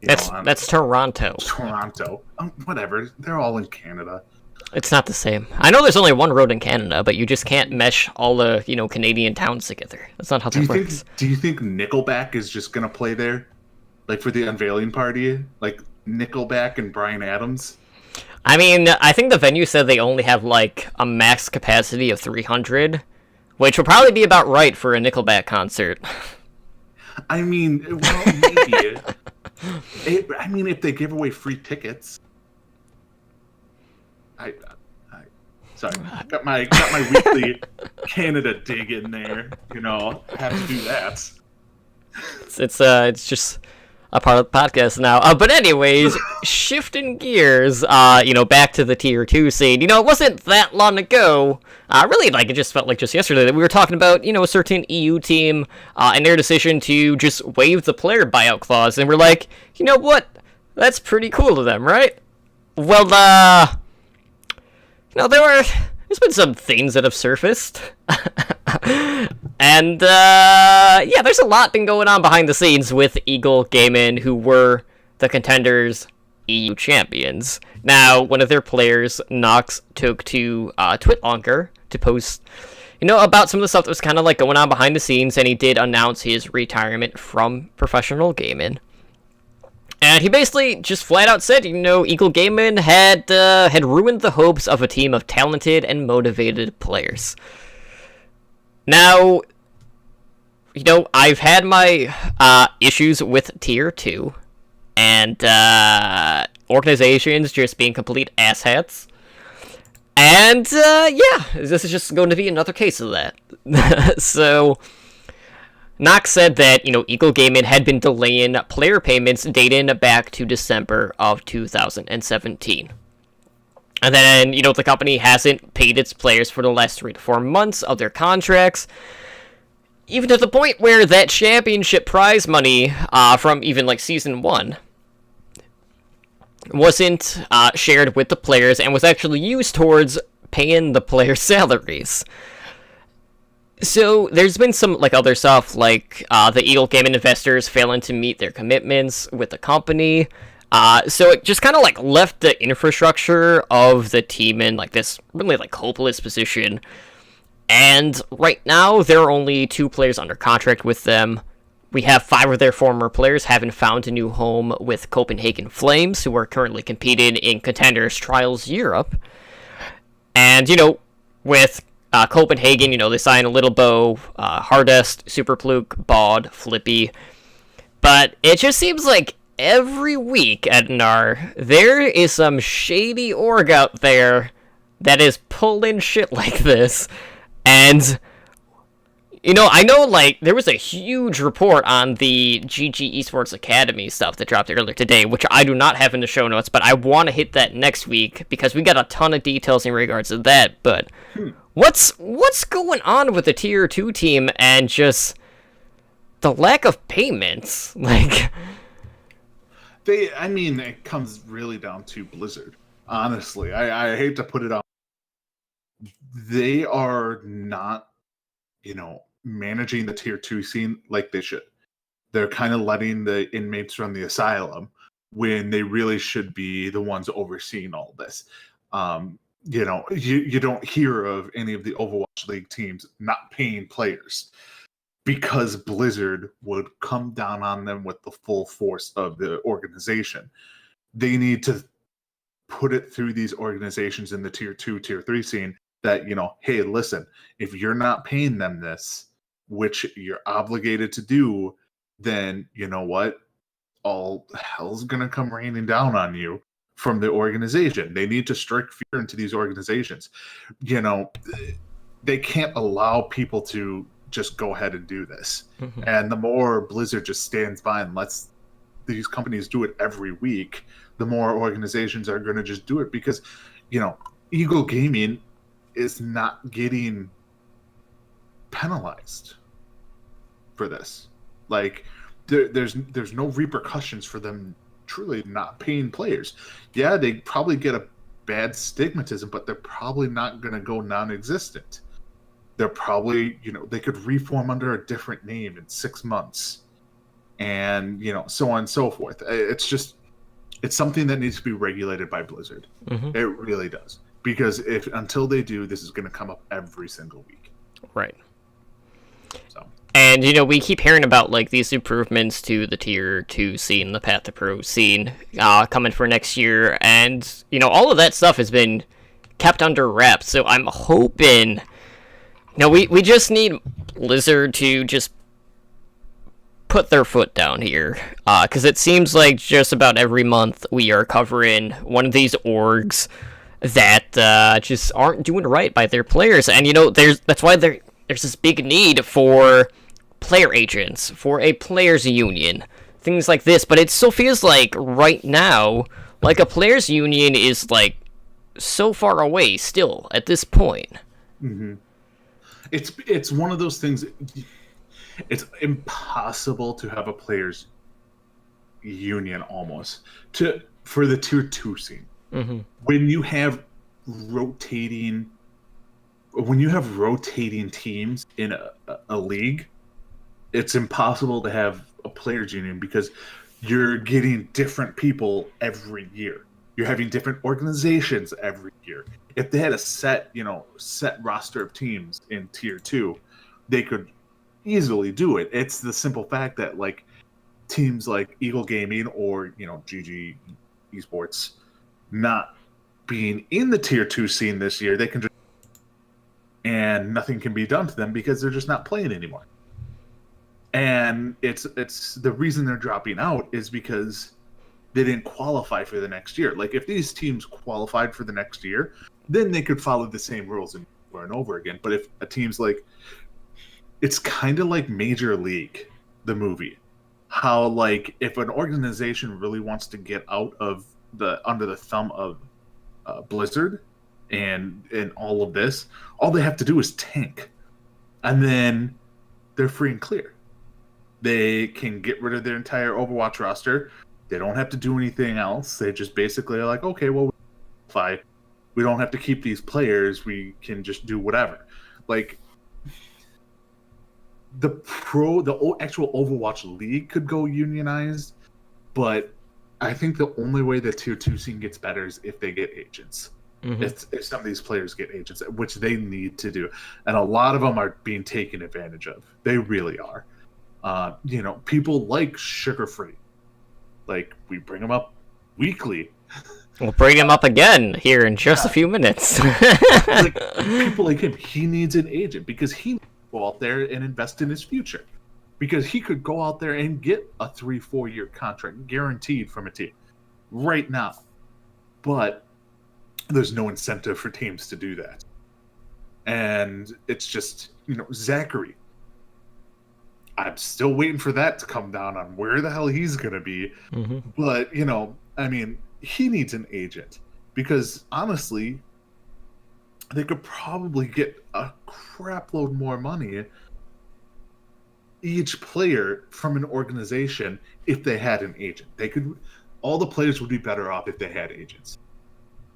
That's Toronto. Toronto, whatever. They're all in Canada. It's not the same. I know there's only one road in Canada, but you just can't mesh all the Canadian towns together. That's not how that works. Do you think Nickelback is just going to play there, like for the unveiling party, like Nickelback and Bryan Adams? I mean, I think the venue said they only have like a max capacity of 300, which would probably be about right for a Nickelback concert. I mean, well, maybe. I mean, if they give away free tickets. Sorry, got my weekly Canada dig in there. I have to do that. It's just a part of the podcast now. But anyways, shifting gears, back to the Tier 2 scene. It wasn't that long ago. Really, it just felt like just yesterday that we were talking about, a certain EU team and their decision to just waive the player buyout clause. And we're like, you know what? That's pretty cool of them, right? Well, there's been some things that have surfaced. And, there's a lot been going on behind the scenes with Eagle Gaming, who were the Contenders EU champions. Now, one of their players, Nox, took to Twitlonger to post, about some of the stuff that was kind of going on behind the scenes, and he did announce his retirement from professional gaming. And he basically just flat out said, Eagle Gaming had ruined the hopes of a team of talented and motivated players. Now, I've had my issues with Tier 2 and organizations just being complete asshats. And, this is just going to be another case of that. So, Nox said that, Eagle Gaming had been delaying player payments dating back to December of 2017. And then, the company hasn't paid its players for the last 3 to 4 months of their contracts, even to the point where that championship prize money from even, Season 1 wasn't shared with the players and was actually used towards paying the players' salaries. So, there's been some, other stuff, the Eagle Gaming investors failing to meet their commitments with the company. So it just kind of, left the infrastructure of the team in, this really, hopeless position. And right now, there are only 2 players under contract with them. We have 5 of their former players having found a new home with Copenhagen Flames, who are currently competing in Contenders Trials Europe. And, with Copenhagen, they signed a Little Bow, Hardest, Superpluke, Bod, Flippy. But it just seems like every week at NAR, there is some shady org out there that is pulling shit like this. And, I know, there was a huge report on the GG Esports Academy stuff that dropped earlier today, which I do not have in the show notes, but I want to hit that next week, because we got a ton of details in regards to that. But what's going on with the Tier 2 team and just the lack of payments? It comes really down to Blizzard. Honestly, I hate to put it on. They are not, managing the Tier 2 scene like they should. They're kind of letting the inmates run the asylum when they really should be the ones overseeing all this. You don't hear of any of the Overwatch League teams not paying players, because Blizzard would come down on them with the full force of the organization. They need to put it through these organizations in the Tier 2, Tier 3 scene that, hey, listen, if you're not paying them this, which you're obligated to do, then you know what? All hell's going to come raining down on you from the organization. They need to strike fear into these organizations. They can't allow people to just go ahead and do this. Mm-hmm. And the more Blizzard just stands by and lets these companies do it every week, the more organizations are going to just do it because, Eagle Gaming is not getting penalized for this. Like, there's no repercussions for them truly not paying players. Yeah, they probably get a bad stigmatism, but they're probably not going to go non-existent. They're probably, they could reform under a different name in 6 months, and so on and so forth. It's something that needs to be regulated by Blizzard. Mm-hmm. It really does, because until they do, this is going to come up every single week. Right. So. And, we keep hearing about, like, these improvements to the Tier 2 scene, the Path to Pro scene, coming for next year, and, all of that stuff has been kept under wraps, so I'm hoping... we just need Blizzard to just put their foot down here, because it seems like just about every month we are covering one of these orgs that just aren't doing right by their players, and, that's why there's this big need for player agents, for a players union, things like this, but it still feels like right now, like a players union is like so far away still at this point. Mm-hmm. It's one of those things. It's impossible to have a players union almost for the Tier 2 scene. Mm-hmm. When you have rotating teams in a league, it's impossible to have a players union because you're getting different people every year. You're having different organizations every year. If they had a set roster of teams in Tier 2, they could easily do it. It's the simple fact that, like, teams like Eagle Gaming or, GG Esports not being in the Tier 2 scene this year, they can just... and nothing can be done to them because they're just not playing anymore. And it's the reason they're dropping out is because they didn't qualify for the next year. Like, if these teams qualified for the next year, then they could follow the same rules over and over again. But if a team's like, it's kind of like Major League, the movie, how, like, if an organization really wants to get out of under the thumb of Blizzard and all of this, all they have to do is tank, and then they're free and clear. They can get rid of their entire Overwatch roster. They don't have to do anything else. They just basically are like, okay, well, we don't have to keep these players. We can just do whatever. Like, the actual Overwatch League could go unionized, but I think the only way the Tier 2 scene gets better is if they get agents. Mm-hmm. If some of these players get agents, which they need to do. And a lot of them are being taken advantage of. They really are. People like Sugar Free. Like, we bring them up weekly. We'll bring him up again here in just a few minutes. Like, people like him, he needs an agent because he can go out there and invest in his future. Because he could go out there and get a 3-4 year contract guaranteed from a team right now. But there's no incentive for teams to do that. And it's just, Zachary. I'm still waiting for that to come down on where the hell he's going to be. Mm-hmm. But, he needs an agent because, honestly, they could probably get a crap load more money each player from an organization if they had an agent. All the players would be better off if they had agents.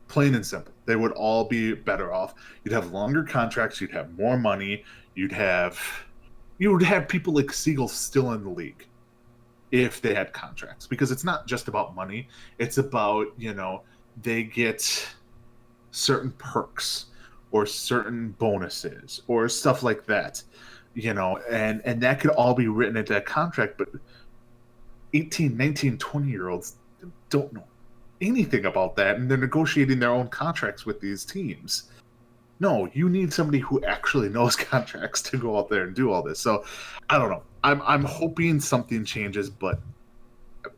Plain and simple. They would all be better off. You'd have longer contracts. You'd have more money. You would have people like Seagull still in the league if they had contracts, because it's not just about money. It's about, they get certain perks or certain bonuses or stuff like that, and that could all be written into that contract. But 18, 19, 20-year-olds don't know anything about that, and they're negotiating their own contracts with these teams. No, you need somebody who actually knows contracts to go out there and do all this. So, I don't know. I'm hoping something changes, but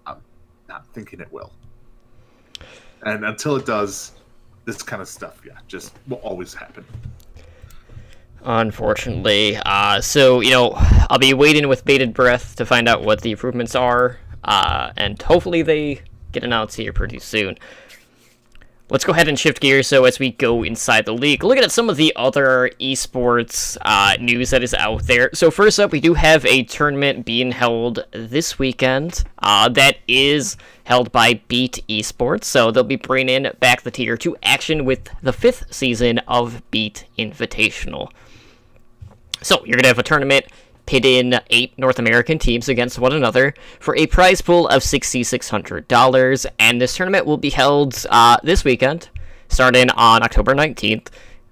I'm not thinking it will. And until it does, this kind of stuff, just will always happen. Unfortunately. So, I'll be waiting with bated breath to find out what the improvements are and hopefully they get announced here pretty soon. Let's go ahead and shift gears so as we go inside the league, looking at some of the other esports news that is out there. So first up, we do have a tournament being held this weekend that is held by Beat Esports. So they'll be bringing back the Tier 2 action with the 5th season of Beat Invitational. So you're going to have a tournament pitting 8 North American teams against one another for a prize pool of $6,600, and this tournament will be held this weekend, starting on October 19th,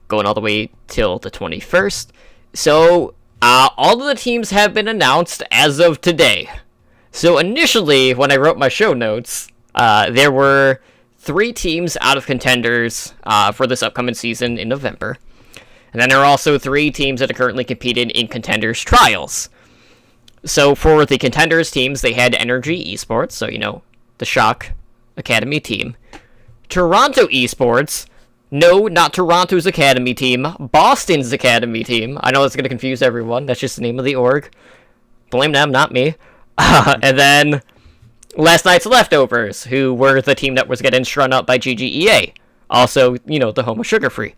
going all the way till the 21st. So all of the teams have been announced as of today. So initially, when I wrote my show notes, there were 3 teams out of contenders for this upcoming season in November. And then there are also 3 teams that are currently competing in Contenders Trials. So for the Contenders teams, they had Energy Esports, so, the Shock Academy team. Toronto Esports, no, not Toronto's Academy team, Boston's Academy team. I know that's going to confuse everyone, that's just the name of the org. Blame them, not me. And then Last Night's Leftovers, who were the team that was getting strung up by GGEA. Also, the home of Sugar Free.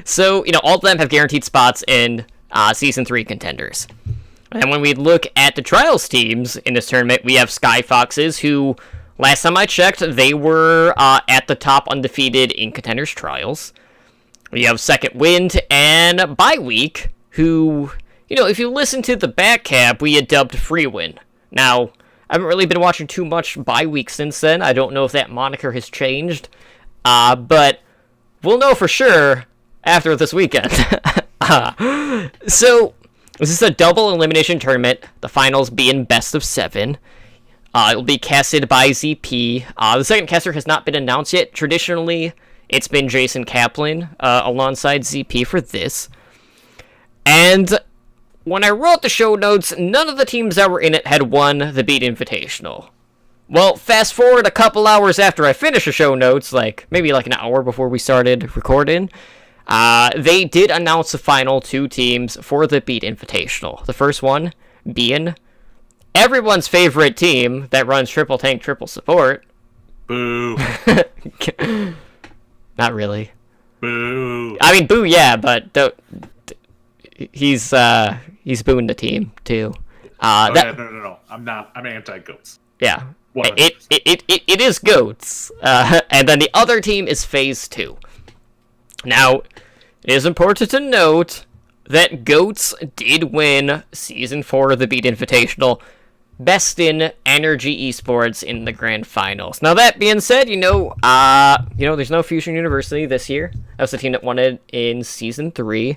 So, all of them have guaranteed spots in Season 3 contenders. And when we look at the Trials teams in this tournament, we have Sky Foxes, who, last time I checked, they were at the top undefeated in Contenders Trials. We have Second Wind and Bye Week, who, if you listen to the back cap, we had dubbed Free Win. Now, I haven't really been watching too much Bye Week since then. I don't know if that moniker has changed. But we'll know for sure after this weekend. So, this is a double elimination tournament, the finals being best of 7. It will be casted by ZP. The second caster has not been announced yet. Traditionally, it's been Jason Kaplan alongside ZP for this. And when I wrote the show notes, none of the teams that were in it had won the Beat Invitational. Well, fast forward a couple hours after I finished the show notes, maybe an hour before we started recording, they did announce the final 2 teams for the Beat Invitational. The first one being everyone's favorite team that runs triple tank, triple support. Boo. Not really. Boo. I mean, boo, yeah, but he's booing the team too. No. I'm not. I'm anti-goats. Yeah. 100%. It is goats. And then the other team is Phase 2. Now, it is important to note that goats did win Season 4 of the Beat Invitational, besting Energy Esports in the grand finals. Now, that being said, there's no Fusion University this year. That was the team that won it in Season 3.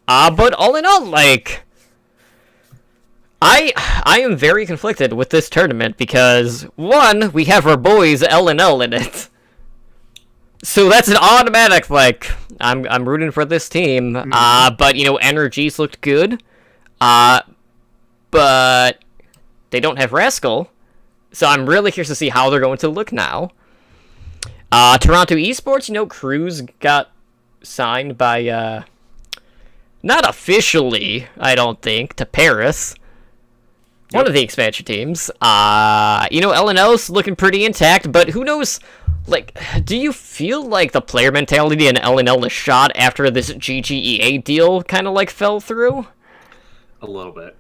But all in all, I am very conflicted with this tournament because, one, we have our boys LNL in it. So that's an automatic, I'm rooting for this team. But, Energies looked good. But they don't have Rascal. So I'm really curious to see how they're going to look now. Toronto Esports, Cruz got signed by, not officially, I don't think, to Paris. One of the expansion teams. LNL's looking pretty intact, but who knows, do you feel like the player mentality in LNL is shot after this GGEA deal kind of, fell through? A little bit.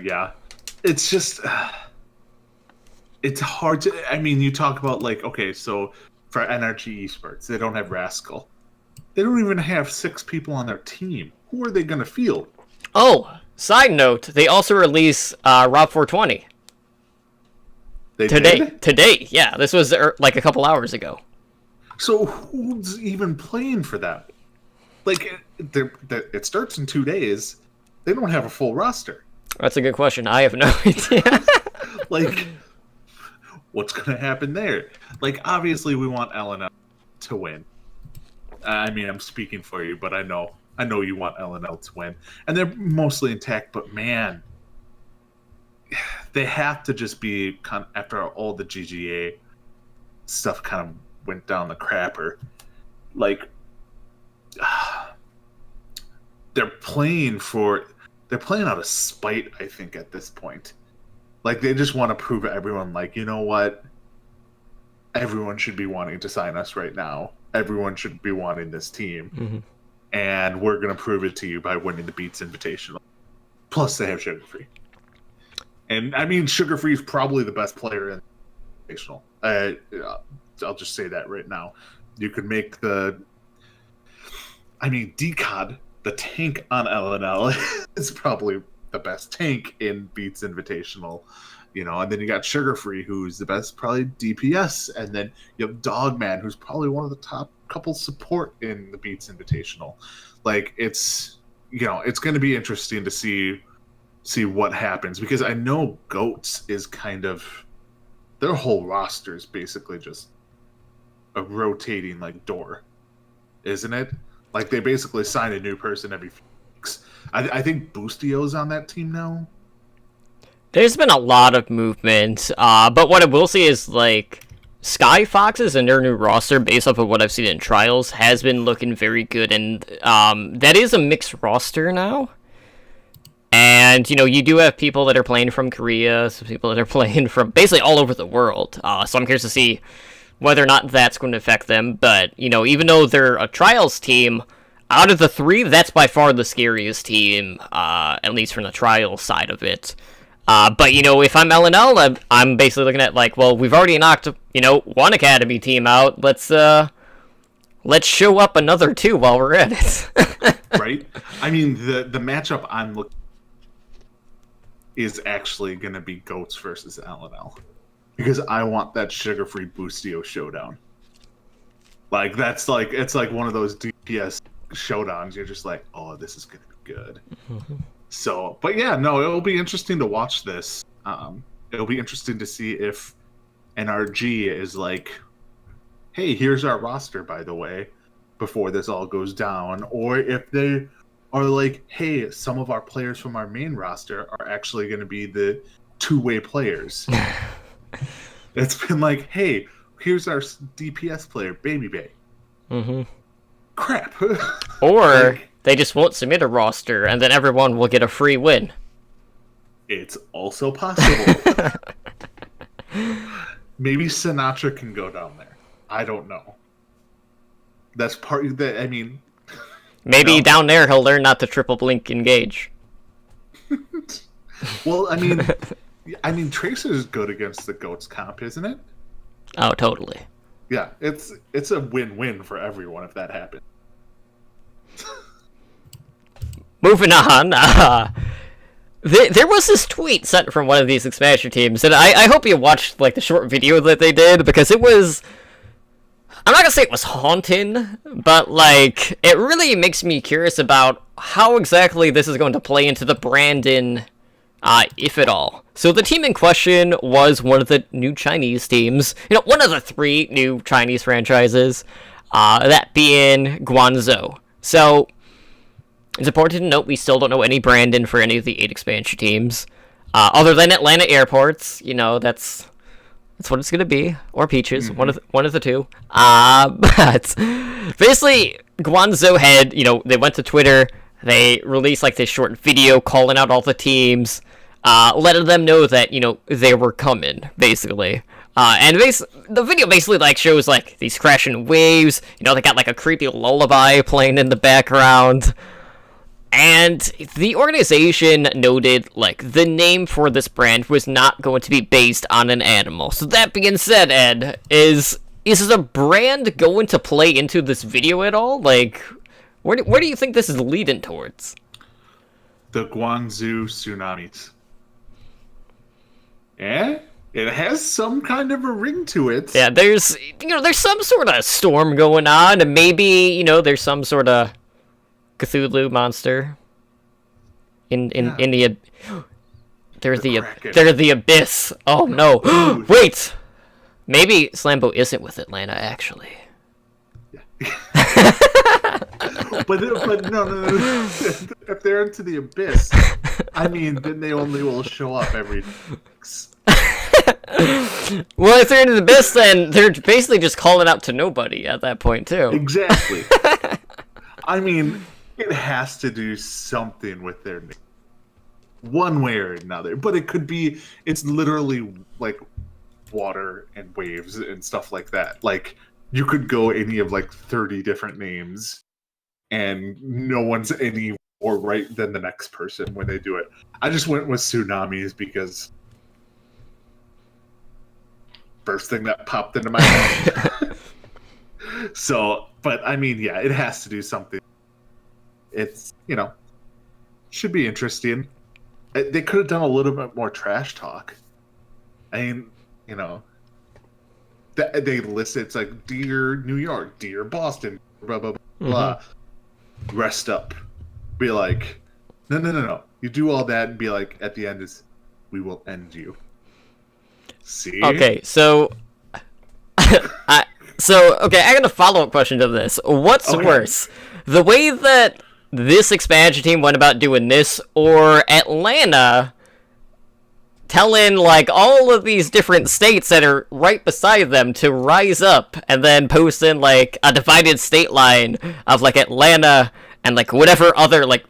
Yeah. It's just, it's hard to, you talk about, okay, so for Energy Esports, they don't have Rascal. They don't even have 6 people on their team. Who are they going to field? Oh, side note, they also release Rob 420. Today, yeah. This was a couple hours ago. So who's even playing for them? It starts in 2 days. They don't have a full roster. That's a good question. I have no idea. What's going to happen there? Obviously we want LNL to win. I'm speaking for you, but I know you want LNL to win. And they're mostly intact, but man, they have to just be after all the GGA stuff kind of went down the crapper. They're playing out of spite, I think, at this point. Like, they just want to prove to everyone, like, you know what? Everyone should be wanting to sign us right now. Everyone should be wanting this team. Mm-hmm. And we're going to prove it to you by winning the Beats Invitational. Plus, they have Sugar Free. And, I mean, Sugar Free is probably the best player in the Invitational. I'll just say that right now. You could make the... I mean, DCOD, the tank on LNL, is probably the best tank in Beats Invitational. You know, and then you got Sugar Free, who's the best, probably DPS, and then you have Dogman, who's probably one of the top couple support in the Beats Invitational. Like, it's, you know, it's going to be interesting to see what happens, because I know Goats is kind of, their whole roster is basically just a rotating like door, isn't it? Like, they basically sign a new person every few weeks. I think Boostio's on that team now. There's been a lot of movement, but what I will say is, like, Sky Foxes and their new roster, based off of what I've seen in trials, has been looking very good, and that is a mixed roster now. And, you know, you do have people that are playing from Korea, some people that are playing from basically all over the world, so I'm curious to see whether or not that's going to affect them. But, you know, even though they're a trials team, out of the three, that's by far the scariest team, at least from the trials side of it. But, you know, if I'm LNL, I'm basically looking at, like, well, we've already knocked, you know, one Academy team out. Let's show up another two while we're at it. Right? I mean, the matchup I'm looking is actually going to be Goats versus LNL. Because I want that Sugar-Free Boostio showdown. Like, that's like, it's like one of those DPS showdowns. You're just like, oh, this is going to be good. Mm-hmm. So, but yeah, no, it'll be interesting to watch this. It'll be interesting to see if NRG is like, hey, here's our roster, by the way, before this all goes down. Or if they are like, hey, some of our players from our main roster are actually going to be the two-way players. It's been like, hey, here's our DPS player, Baby Bay. Mm-hmm. Crap. Or like, they just won't submit a roster, and then everyone will get a free win. It's also possible. Maybe Sinatra can go down there. I don't know. That's part of that. I mean, maybe down there he'll learn not to triple blink engage. Well, I mean, Tracer is good against the Goats comp, isn't it? Oh, totally. Yeah, it's a win-win for everyone if that happens. Moving on, there was this tweet sent from one of these expansion teams, and I hope you watched like the short video that they did, because it was, I'm not gonna say it was haunting, but like it really makes me curious about how exactly this is going to play into the Brandon, if at all. So the team in question was one of the new Chinese teams, you know, one of the three new Chinese franchises, that being Guangzhou. So it's important to note we still don't know any Brandon for any of the 8 expansion teams, other than Atlanta Airports. You know, that's what it's gonna be, or Peaches, mm-hmm. one of the two. But basically, Guangzhou had, you know, they went to Twitter, they released like this short video calling out all the teams, letting them know that, you know, they were coming, basically. And the video basically like shows like these crashing waves. You know, they got like a creepy lullaby playing in the background. And the organization noted, like, the name for this brand was not going to be based on an animal. So that being said, Ed, is the brand going to play into this video at all? Like, where do you think this is leading towards? The Guangzhou Tsunamis. Yeah? It has some kind of a ring to it. Yeah, there's some sort of storm going on, and maybe, you know, there's some sort of Cthulhu monster in the they're the abyss. Oh no. Wait, maybe Slambo isn't with Atlanta actually. Yeah. but no. If they're into the abyss, I mean, then they only will show up every well, if they're into the abyss, then they're basically just calling out to nobody at that point too. Exactly. I mean, it has to do something with their name. one way or another. But it could be, it's literally like water and waves and stuff like that. Like, you could go any of like 30 different names, and no one's any more right than the next person when they do it. I just went with tsunamis because first thing that popped into my head. So, but I mean, yeah, it has to do something. It's, should be interesting. They could have done a little bit more trash talk. I mean, they list it's like Dear New York, Dear Boston, blah, blah, blah, blah. Rest up. Be like, no. You do all that and be like, at the end is, we will end you. See? Okay, so... I got a follow-up question to this. What's worse? The way that this expansion team went about doing this, or Atlanta telling, like, all of these different states that are right beside them to rise up, and then posting, like, a divided state line of, like, Atlanta and, like, whatever other, like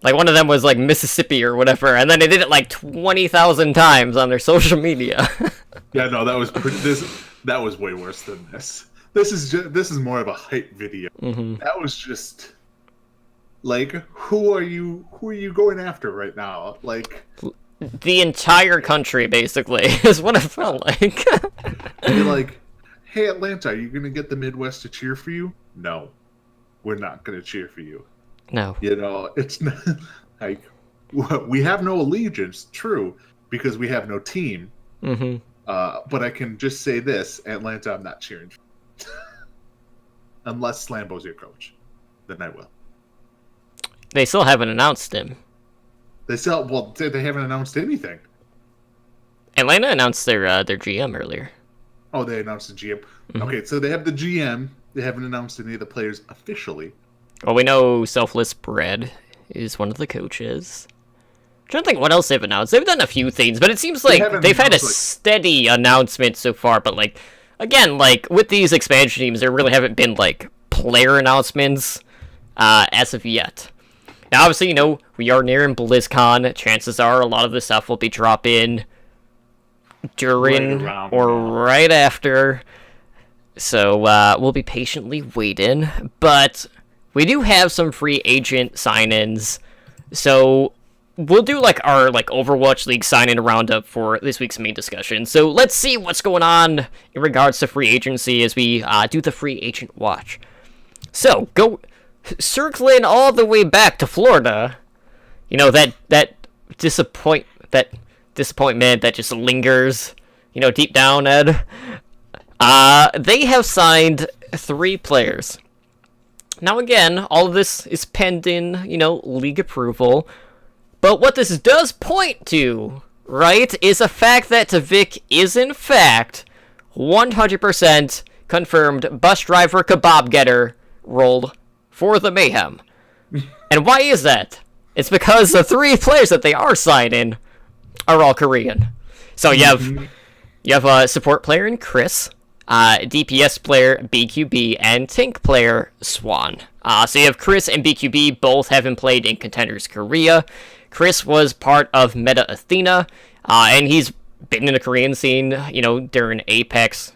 one of them was, like, Mississippi or whatever, and then they did it, like, 20,000 times on their social media. Yeah, no, that was that was way worse than this. This is more of a hype video. That was just like, who are you going after right now? Like, the entire country, basically, is what it felt like. You're like, hey, Atlanta, are you going to get the Midwest to cheer for you? No, we're not going to cheer for you. No. It's not like, we have no allegiance, true, because we have no team. But I can just say this, Atlanta, I'm not cheering for. Unless Slambo's your coach. Then I will. They still haven't announced him. They haven't announced anything. Atlanta announced their GM earlier. Oh, they announced the GM. Okay, so they have the GM. They haven't announced any of the players officially. Well, we know Selfless Bread is one of the coaches. I'm trying to think what else they've announced. They've done a few things, but it seems like they've had a steady announcement so far. But, like, again, like, with these expansion teams, there really haven't been, like, player announcements as of yet. Now, obviously, we are nearing BlizzCon. Chances are a lot of the stuff will be dropping during right after. So we'll be patiently waiting. But we do have some free agent sign-ins. So we'll do, like, our, like, Overwatch League sign-in roundup for this week's main discussion. So let's see what's going on in regards to free agency as we do the free agent watch. So, circling all the way back to Florida, that disappointment that just lingers, deep down, Ed. They have signed 3 players. Now, again, all of this is pending, league approval. But what this does point to, right, is a fact that Tavik is, in fact, 100% confirmed bus driver kebab getter role for the Mayhem. And why is that? It's because the 3 players that they are signing are all Korean. So you have a support player in Chris, DPS player BQB, and tank player Swan. So you have Chris and BQB, both having played in Contenders Korea. Chris was part of Meta Athena, and he's been in the Korean scene, during Apex,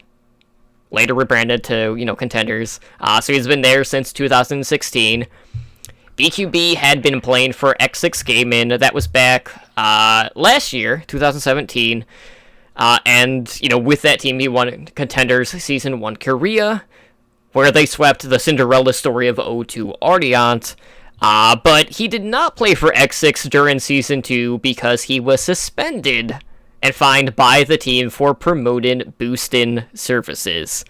later rebranded to, Contenders. So he's been there since 2016. BQB had been playing for X6 Gaming. That was back last year, 2017. And, with that team, he won Contenders Season 1 Korea, where they swept the Cinderella story of O2 Ardiant. But he did not play for X6 during Season 2 because he was suspended and fined by the team for promoting boosting services.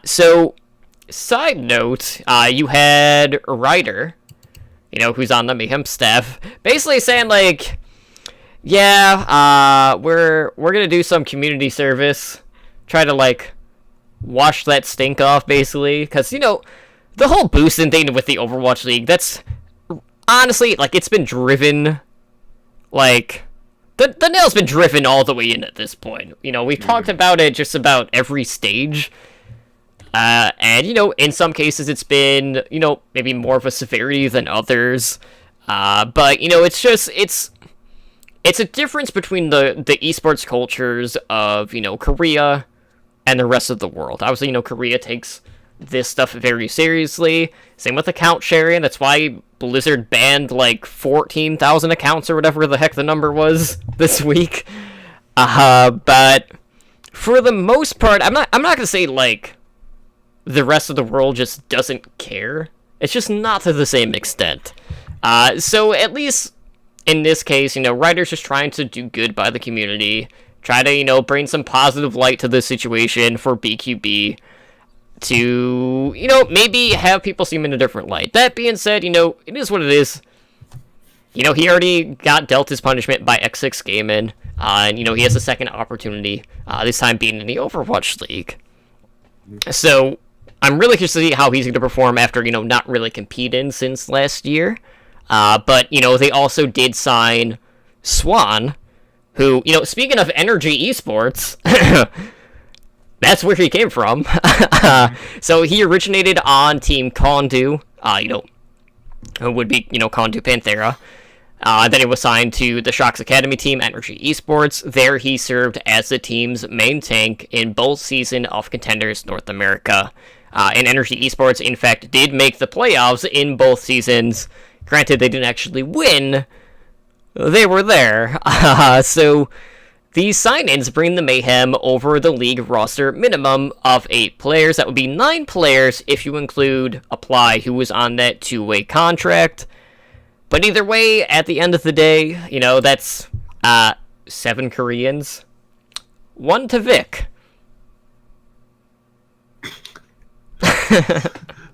So, side note, you had Ryder, who's on the Mayhem staff, basically saying, like, yeah, we're gonna do some community service, try to, like, wash that stink off, basically, because, the whole boosting thing with the Overwatch League, that's, honestly, like, it's been driven, like, the nail's been driven all the way in at this point. We've talked about it just about every stage, and, in some cases it's been, maybe more of a severity than others, But it's a difference between the esports cultures of Korea and the rest of the world. Obviously, Korea takes this stuff very seriously. Same with account sharing. That's why Blizzard banned like 14,000 accounts or whatever the heck the number was this week. But for the most part, I'm not gonna say like the rest of the world just doesn't care. It's just not to the same extent. So at least in this case, Riot's just trying to do good by the community, try to bring some positive light to the situation for BQB. To, maybe have people see him in a different light. That being said, it is what it is. He already got dealt his punishment by X6 Gaming, and, he has a second opportunity, this time being in the Overwatch League. So, I'm really curious to see how he's going to perform after, not really competing since last year. But, they also did sign Swan, who, speaking of Energy Esports... That's where he came from. So he originated on Team Kondu, who would be, Kondu Panthera. Then he was signed to the Shox Academy team, Energy Esports. There he served as the team's main tank in both seasons of Contenders North America. And Energy Esports, in fact, did make the playoffs in both seasons. Granted, they didn't actually win. They were there. So... These sign-ins bring the Mayhem over the league roster minimum of 8 players. That would be 9 players if you include Apply, who was on that 2-way contract. But either way, at the end of the day, that's 7 Koreans. 1 to Vic.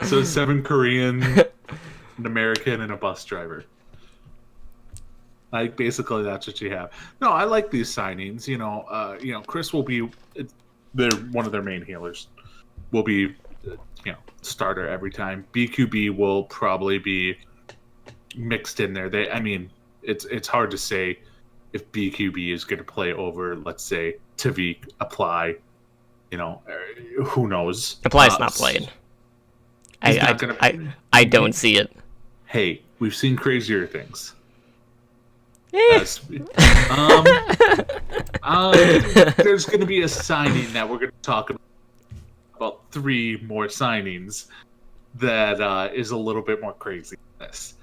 So 7 Korean, an American, and a bus driver. Like, basically, that's what you have. No, I like these signings. Chris will be, they're one of their main healers. Will be, starter every time. BQB will probably be mixed in there. It's hard to say if BQB is going to play over, let's say, Tavik, Apply. Who knows? Apply's not playing. I don't see it. Hey, we've seen crazier things. There's going to be a signing that we're going to talk about 3 more signings that is a little bit more crazy than this.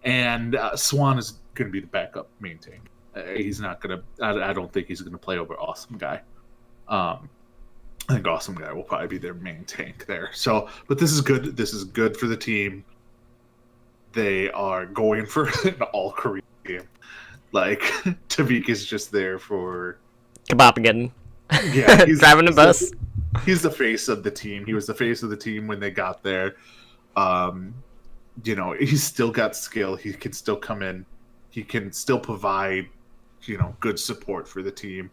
And Swan is going to be the backup main tank. He's not going to... I don't think he's going to play over Awesome Guy. I think Awesome Guy will probably be their main tank there. So, but this is good. This is good for the team. They are going for an all-Korean game. Like, Tavik is just there for... Kebab again. Yeah, he's driving the bus. He's the face of the team. He was the face of the team when they got there. He's still got skill. He can still come in. He can still provide, good support for the team.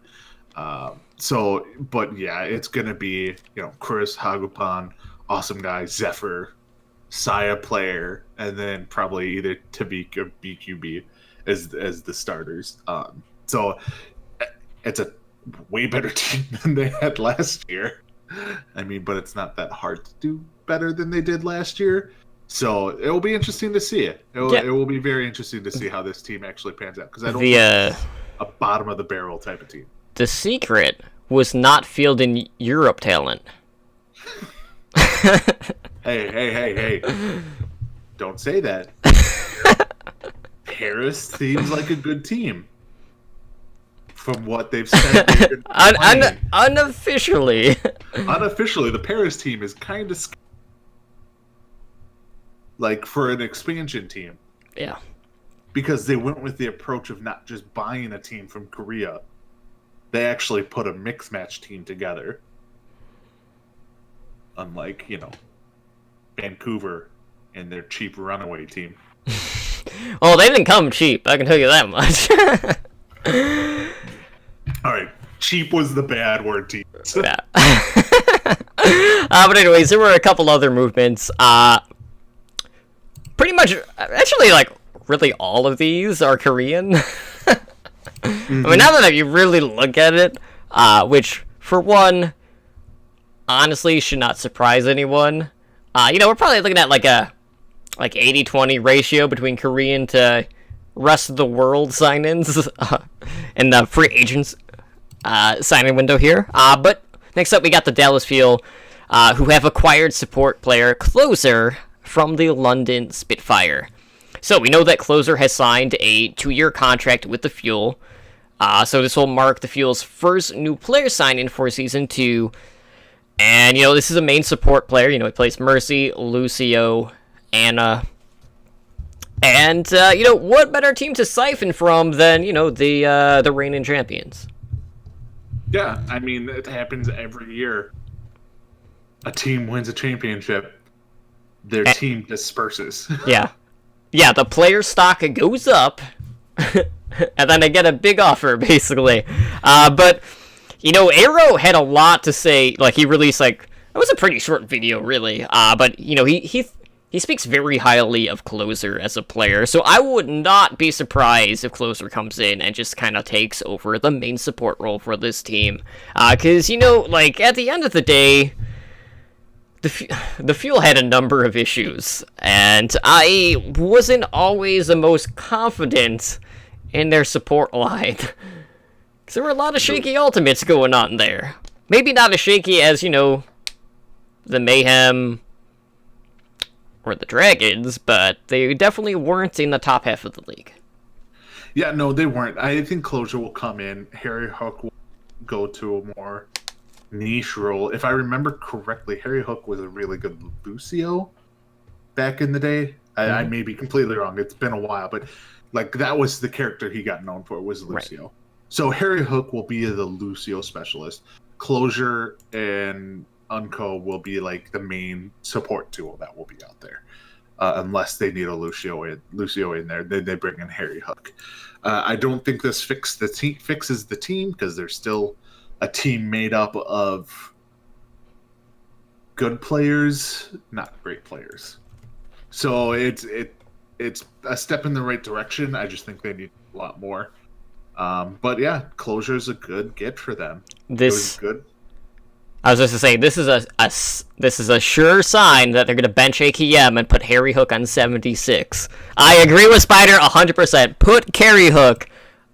But yeah, it's going to be, Chris, Hagupan, Awesome Guy, Zephyr, Saya player, and then probably either Tavik or BQB as the starters. So it's a way better team than they had last year. But it's not that hard to do better than they did last year. So it will be interesting to see it. It will be very interesting to see how this team actually pans out. Because I don't think it's a bottom of the barrel type of team. The secret was not fielding Europe talent. Hey. Don't say that. Paris seems like a good team. From what they've said. Unofficially. Unofficially, the Paris team is kind of like for an expansion team. Yeah. Because they went with the approach of not just buying a team from Korea. They actually put a mixed match team together. Unlike, Vancouver and their cheap runaway team. Well, they didn't come cheap, I can tell you that much. Alright, cheap was the bad word, team. Yeah. But anyways, there were a couple other movements. Pretty much, actually, really all of these are Korean. Mm-hmm. Now that you really look at it, which, for one, honestly should not surprise anyone. We're probably looking at, like 80-20 ratio between Korean to rest of the world sign-ins in the free agents signing window here. But next up, we got the Dallas Fuel, who have acquired support player Closer from the London Spitfire. So we know that Closer has signed a 2-year contract with the Fuel. So this will mark the Fuel's first new player signing for Season 2. And, this is a main support player. He plays Mercy, Lucio, Anna. And, what better team to siphon from than, the reigning champions? Yeah, I mean, it happens every year. A team wins a championship, their team disperses. Yeah. Yeah, the player stock goes up, and then they get a big offer, basically. But, Arrow had a lot to say. Like, he released, it was a pretty short video, really. But, he speaks very highly of Closer as a player, so I would not be surprised if Closer comes in and just kind of takes over the main support role for this team. Because, at the end of the day, the Fuel had a number of issues, and I wasn't always the most confident in their support line. Because there were a lot of shaky ultimates going on there. Maybe not as shaky as, the Mayhem or the Dragons, but they definitely weren't in the top half of the league. Yeah, no, they weren't. I think Closure will come in. Harry Hook will go to a more niche role. If I remember correctly, Harry Hook was a really good Lucio back in the day. I may be completely wrong. It's been a while, but that was the character he got known for, was Lucio. Right. So Harry Hook will be the Lucio specialist. Closure and Unco will be the main support tool that will be out there, unless they need a Lucio in there. Then they bring in Harry Hook. I don't think this fixes the team, because there's still a team made up of good players, not great players. So it's a step in the right direction. I just think they need a lot more. But yeah, Closure is a good get for them. It was good. I was just to say, this is a sure sign that they're going to bench AKM and put Harry Hook on 76. I agree with Spider 100%. Put Harry Hook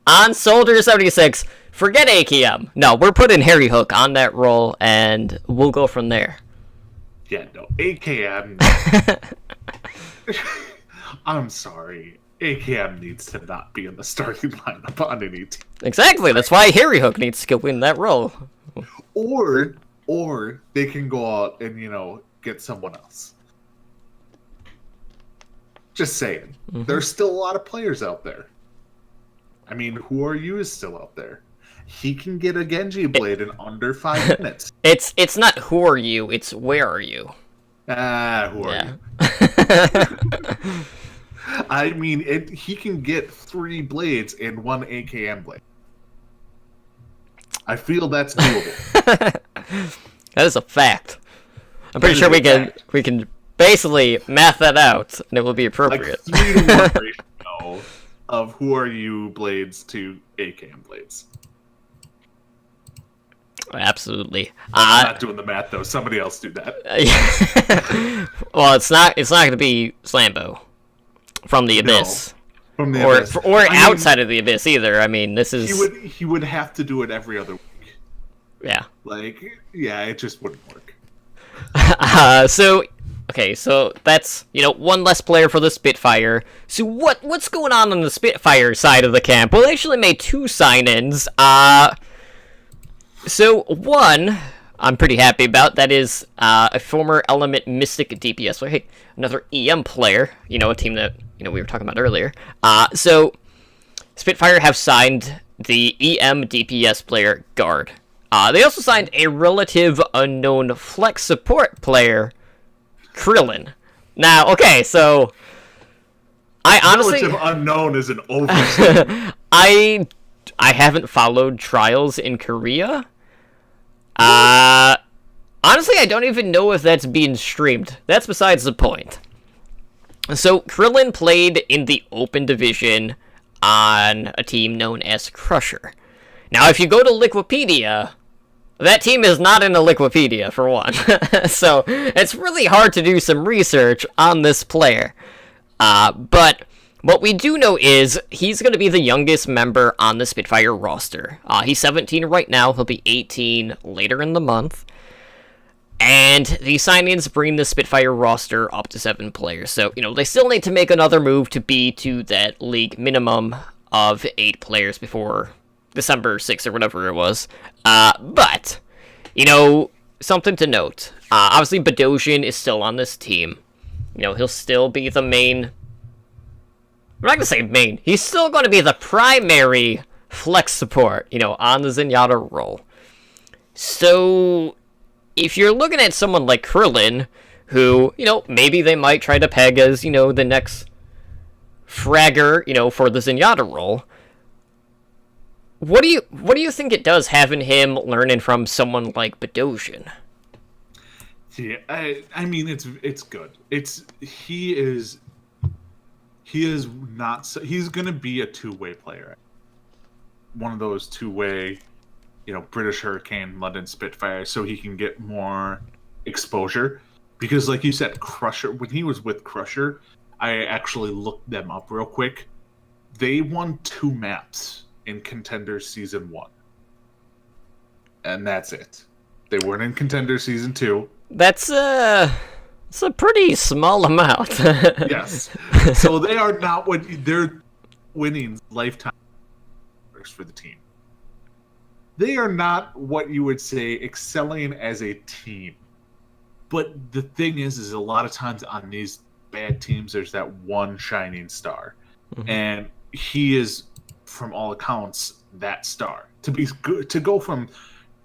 on Soldier 76. Forget AKM. No, we're putting Harry Hook on that role, and we'll go from there. Yeah, no, AKM. I'm sorry. AKM needs to not be in the starting lineup on any team. Exactly. That's why Harry Hook needs to go in that role. Or they can go out and, get someone else. Just saying. Mm-hmm. There's still a lot of players out there. I mean, Who Are You is still out there. He can get a Genji Blade in under 5 minutes. It's not Who Are You, it's Where Are You? Who are you? I mean, he can get 3 blades and 1 AKM blade. I feel that's doable. That is a fact. I'm pretty sure we can basically math that out, and it will be appropriate. 3-to-1 ratio of Who Are You blades to AKM blades. Absolutely. I'm not doing the math though. Somebody else do that. Well, it's not going to be Slambo from the Abyss. No, from the Abyss. Or outside of the Abyss either. I mean, this is... He would have to do it every other week. Yeah. It just wouldn't work. So that's, one less player for the Spitfire. So what's going on the Spitfire side of the camp? Well, they actually made 2 sign-ins. So one I'm pretty happy about. That is a former Element Mystic DPS player. Hey, another EM player. A team that we were talking about earlier. So Spitfire have signed the EM DPS player Guard. They also signed a relative unknown flex support player, Krillin. Now, okay, so I honestly... Relative unknown is an overstatement. I haven't followed Trials in Korea. Honestly, I don't even know if that's being streamed. That's besides the point. So, Krillin played in the Open Division on a team known as Crusher. Now, if you go to Liquipedia, that team is not in the Liquipedia, for one. So, it's really hard to do some research on this player. But what we do know is he's going to be the youngest member on the Spitfire roster. He's 17 right now. He'll be 18 later in the month. And the signings bring the Spitfire roster up to 7 players. So, they still need to make another move to be to that league minimum of 8 players before December 6th or whatever it was. But, something to note. Obviously, Bedosian is still on this team. He'll still be the main... I'm not going to say main. He's still going to be the primary flex support, on the Zenyatta role. So, if you're looking at someone like Krillin, who, maybe they might try to peg as, the next fragger, for the Zenyatta role, what do you think it does having him learning from someone like Bedosian? Yeah, I mean it's good. He is not. He's gonna be a two-way player. One of those two-way, British Hurricane, London Spitfire, so he can get more exposure. Because, like you said, Crusher. When he was with Crusher, I actually looked them up real quick. They won 2 maps in Contenders Season 1, and that's it. They weren't in Contenders Season 2. It's a pretty small amount. Yes. So they are not what they're winning lifetime for the team. They are not what you would say excelling as a team. But the thing is a lot of times on these bad teams, there's that one shining star. Mm-hmm. And he is, from all accounts, that star. To be good, to go from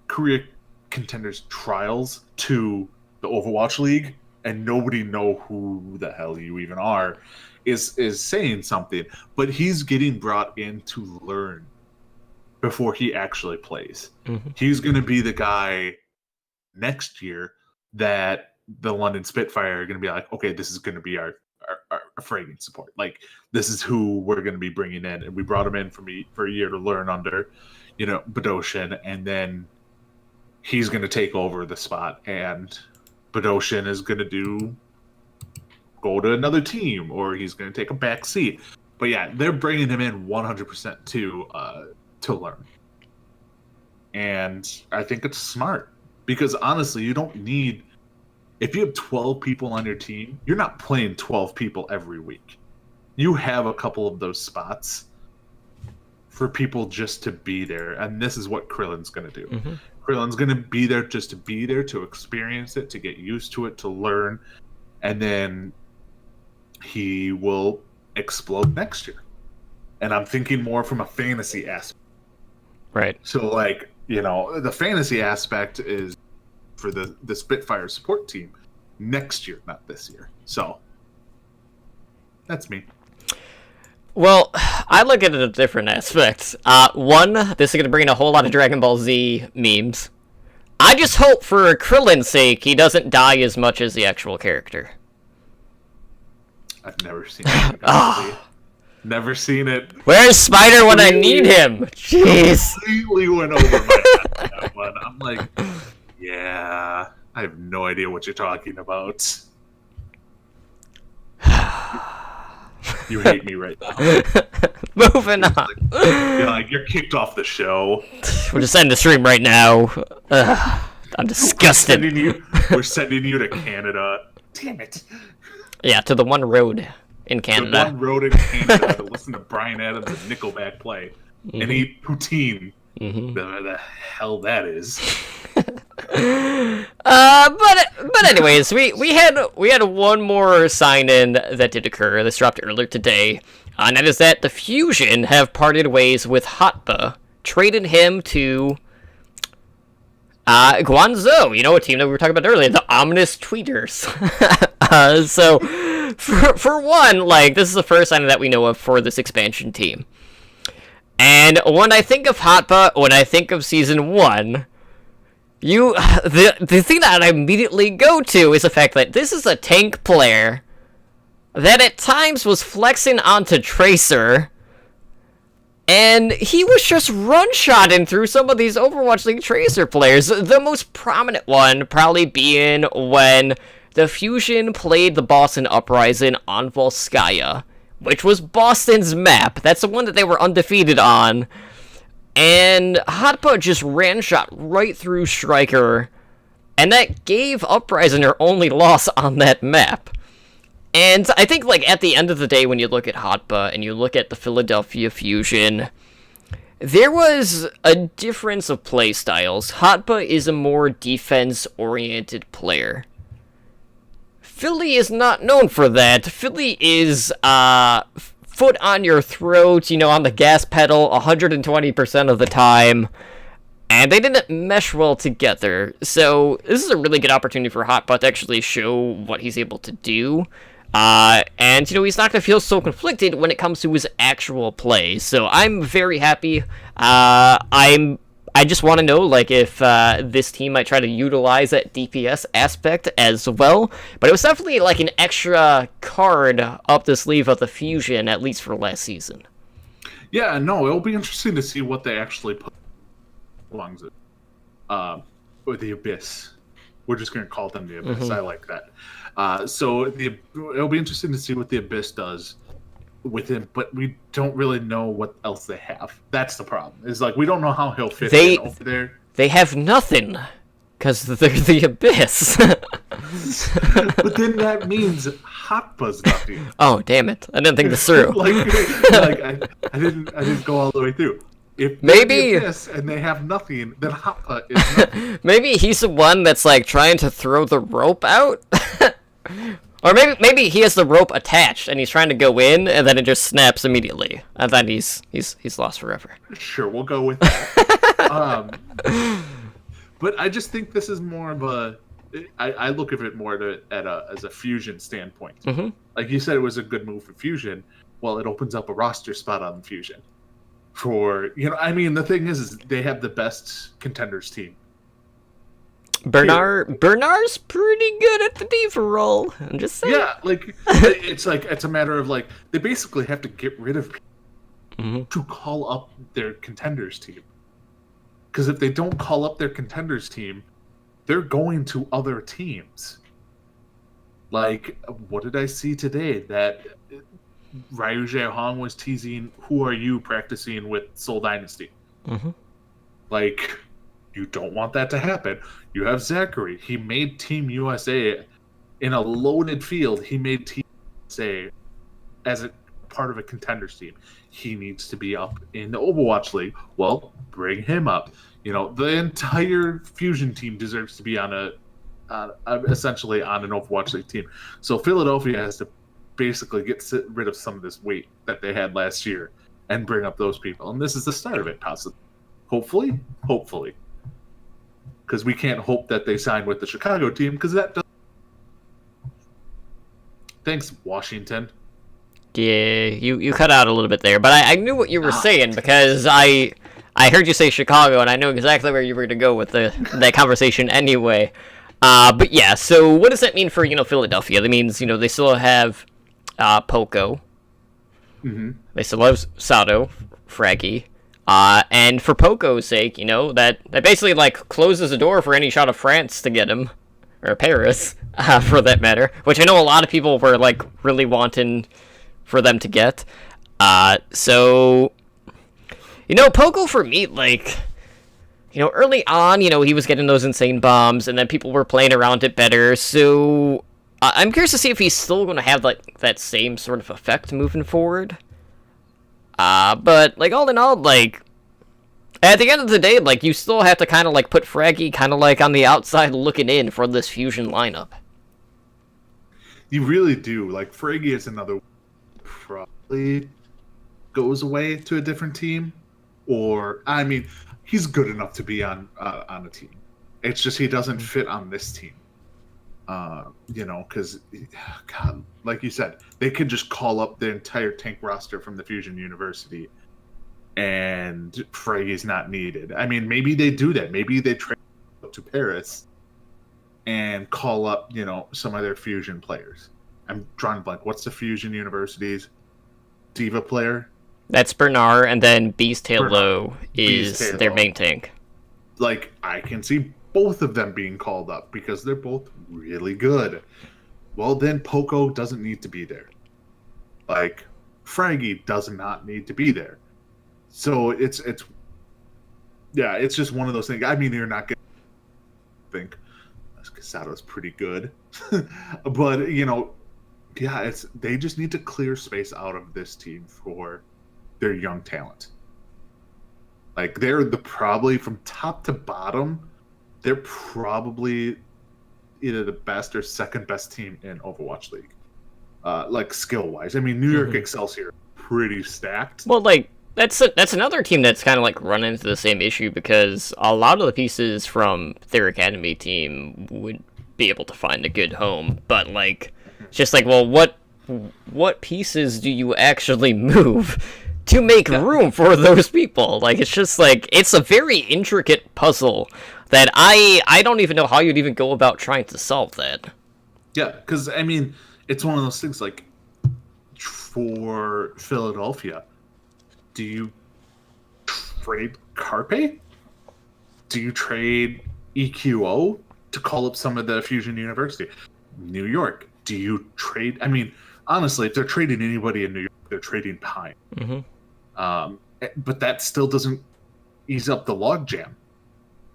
career Contenders trials to the Overwatch League and nobody know who the hell you even are is saying something. But he's getting brought in to learn before he actually plays. Mm-hmm. He's going to be the guy next year that the London Spitfire are going to be like, okay, this is going to be our fragrance support. Like, this is who we're going to be bringing in. And we brought him in for a year to learn under, Bedosian, and then he's going to take over the spot, and Bedosian is going to go to another team, or he's going to take a back seat. But yeah, they're bringing him in 100% to learn. And I think it's smart, because honestly, you don't need... If you have 12 people on your team, you're not playing 12 people every week. You have a couple of those spots for people just to be there, and this is what Krillin's going to do. Mm-hmm. Krillin's going to be there just to be there, to experience it, to get used to it, to learn, and then he will explode next year. And I'm thinking more from a fantasy aspect. Right. So, the fantasy aspect is for the Spitfire support team next year, not this year. So, that's me. Well, I look at it in different aspects. One, this is going to bring in a whole lot of Dragon Ball Z memes. I just hope, for Krillin's sake, he doesn't die as much as the actual character. I've never seen it. Never seen it. Where's Spider when I need him? Jeez. Completely went over my head on that one. I'm like, yeah, I have no idea what you're talking about. You hate me right now. Moving on. You're kicked off the show. We're just ending the stream right now. I'm disgusted. We're sending you to Canada. Damn it. Yeah, to the one road in Canada. The one road in Canada to listen to Bryan Adams and Nickelback play. Mm-hmm. And eat poutine. Mm-hmm. The hell that is. But anyways, we had one more sign-in that did occur. This dropped earlier today, and that is that the Fusion have parted ways with Hotba, trading him to Guangzhou. A team that we were talking about earlier, the ominous tweeters. So for one, this is the first sign that we know of for this expansion team. And when I think of Hotba, when I think of Season 1, the thing that I immediately go to is the fact that this is a tank player that at times was flexing onto Tracer, and he was just run-shotting through some of these Overwatch League Tracer players. The most prominent one probably being when the Fusion played the Boston Uprising on Volskaya, which was Boston's map. That's the one that they were undefeated on. And Hotpa just ran shot right through Striker, and that gave Uprising their only loss on that map. And I think, like, at the end of the day, when you look at Hotpa and you look at the Philadelphia Fusion, there was a difference of play styles. Hotpa is a more defense-oriented player. Philly is not known for that. Philly is, foot on your throat, on the gas pedal 120% of the time, and they didn't mesh well together. So this is a really good opportunity for Hotpa to actually show what he's able to do. And he's not going to feel so conflicted when it comes to his actual play. So I'm very happy. I just want to know, like, if this team might try to utilize that DPS aspect as well. But it was definitely, like, an extra card up the sleeve of the Fusion, at least for last season. Yeah, no, it'll be interesting to see what they actually put along with the Abyss. We're just going to call them the Abyss. Mm-hmm. I like that. So it'll be interesting to see what the Abyss does with him, but we don't really know what else they have. That's the problem. Is like we don't know how he'll fit in over there. They have nothing because they're the Abyss. But then that means Hotpa's nothing. Oh, damn it! I didn't think this through. I didn't go all the way through. If maybe the Abyss and they have nothing, then Hotpa is nothing. Maybe he's the one that's like trying to throw the rope out. Or maybe he has the rope attached and he's trying to go in and then it just snaps immediately and then he's lost forever. Sure, we'll go with that. But I just think this is more of a. I look at it more as a Fusion standpoint. Mm-hmm. Like you said, it was a good move for Fusion. Well, it opens up a roster spot on Fusion. The thing is they have the best contenders team. Bernard's pretty good at the diva role. I'm just saying. Yeah, it's a matter of they basically have to get rid of people to call up their contenders team. Because if they don't call up their contenders team, they're going to other teams. Like, what did I see today? That Ryu Jaehong was teasing, "Who are you practicing with Seoul Dynasty?" Mm-hmm. Like, you don't want that to happen. You have Zachary. He made Team USA in a loaded field. He made Team USA as a part of a contenders team. He needs to be up in the Overwatch League. Well, bring him up. The entire Fusion team deserves to be essentially on an Overwatch League team. So Philadelphia has to basically get rid of some of this weight that they had last year and bring up those people. And this is the start of it, possibly. Hopefully. Because we can't hope that they sign with the Chicago team, because that doesn't. Thanks, Washington. Yeah, you cut out a little bit there, but I knew what you were saying because I heard you say Chicago, and I know exactly where you were going to go with that conversation anyway. But yeah, so what does that mean for Philadelphia? That means they still have Poco. Mm-hmm. They still have Sato, Fraggy. And for Poco's sake, that basically, closes the door for any shot of France to get him. Or Paris, for that matter. Which I know a lot of people were, really wanting for them to get. So, Poco for me, early on, he was getting those insane bombs, and then people were playing around it better, so I'm curious to see if he's still going to have, that same sort of effect moving forward. But, all in all, at the end of the day, you still have to kind of, put Fraggy kind of, on the outside looking in for this Fusion lineup. You really do. Fraggy is another probably goes away to a different team. Or, he's good enough to be on a team. It's just he doesn't fit on this team. Because, God, like you said, they could just call up the entire tank roster from the Fusion University, and Fraggy's not needed. Maybe they do that. Maybe they trade to Paris and call up, some of their Fusion players. I'm drawing a blank. What's the Fusion University's diva player? That's Bernard, and then Beast Halo is their main tank. I can see both of them being called up because they're both really good. Well, then Poco doesn't need to be there. Like, Fraggy does not need to be there. So it's just one of those things. I mean, you're not going to think Casato's pretty good. But, you know, yeah, they just need to clear space out of this team for their young talent. Like, they're probably from top to bottom, they're probably either the best or second best team in Overwatch League. Like, skill-wise. I mean, New York Excelsior, pretty stacked. Well, like, that's another team that's kind of, like, run into the same issue because a lot of the pieces from their academy team would be able to find a good home. But, like, it's just like, well, what pieces do you actually move to make room for those people? Like, it's just like, it's a very intricate puzzle that I don't even know how you'd even go about trying to solve that. Yeah, because, I mean, it's one of those things, like, for Philadelphia, do you trade Carpe? Do you trade EQO to call up some of the Fusion University? New York, do you trade? I mean, honestly, if they're trading anybody in New York, they're trading Pine. But that still doesn't ease up the logjam.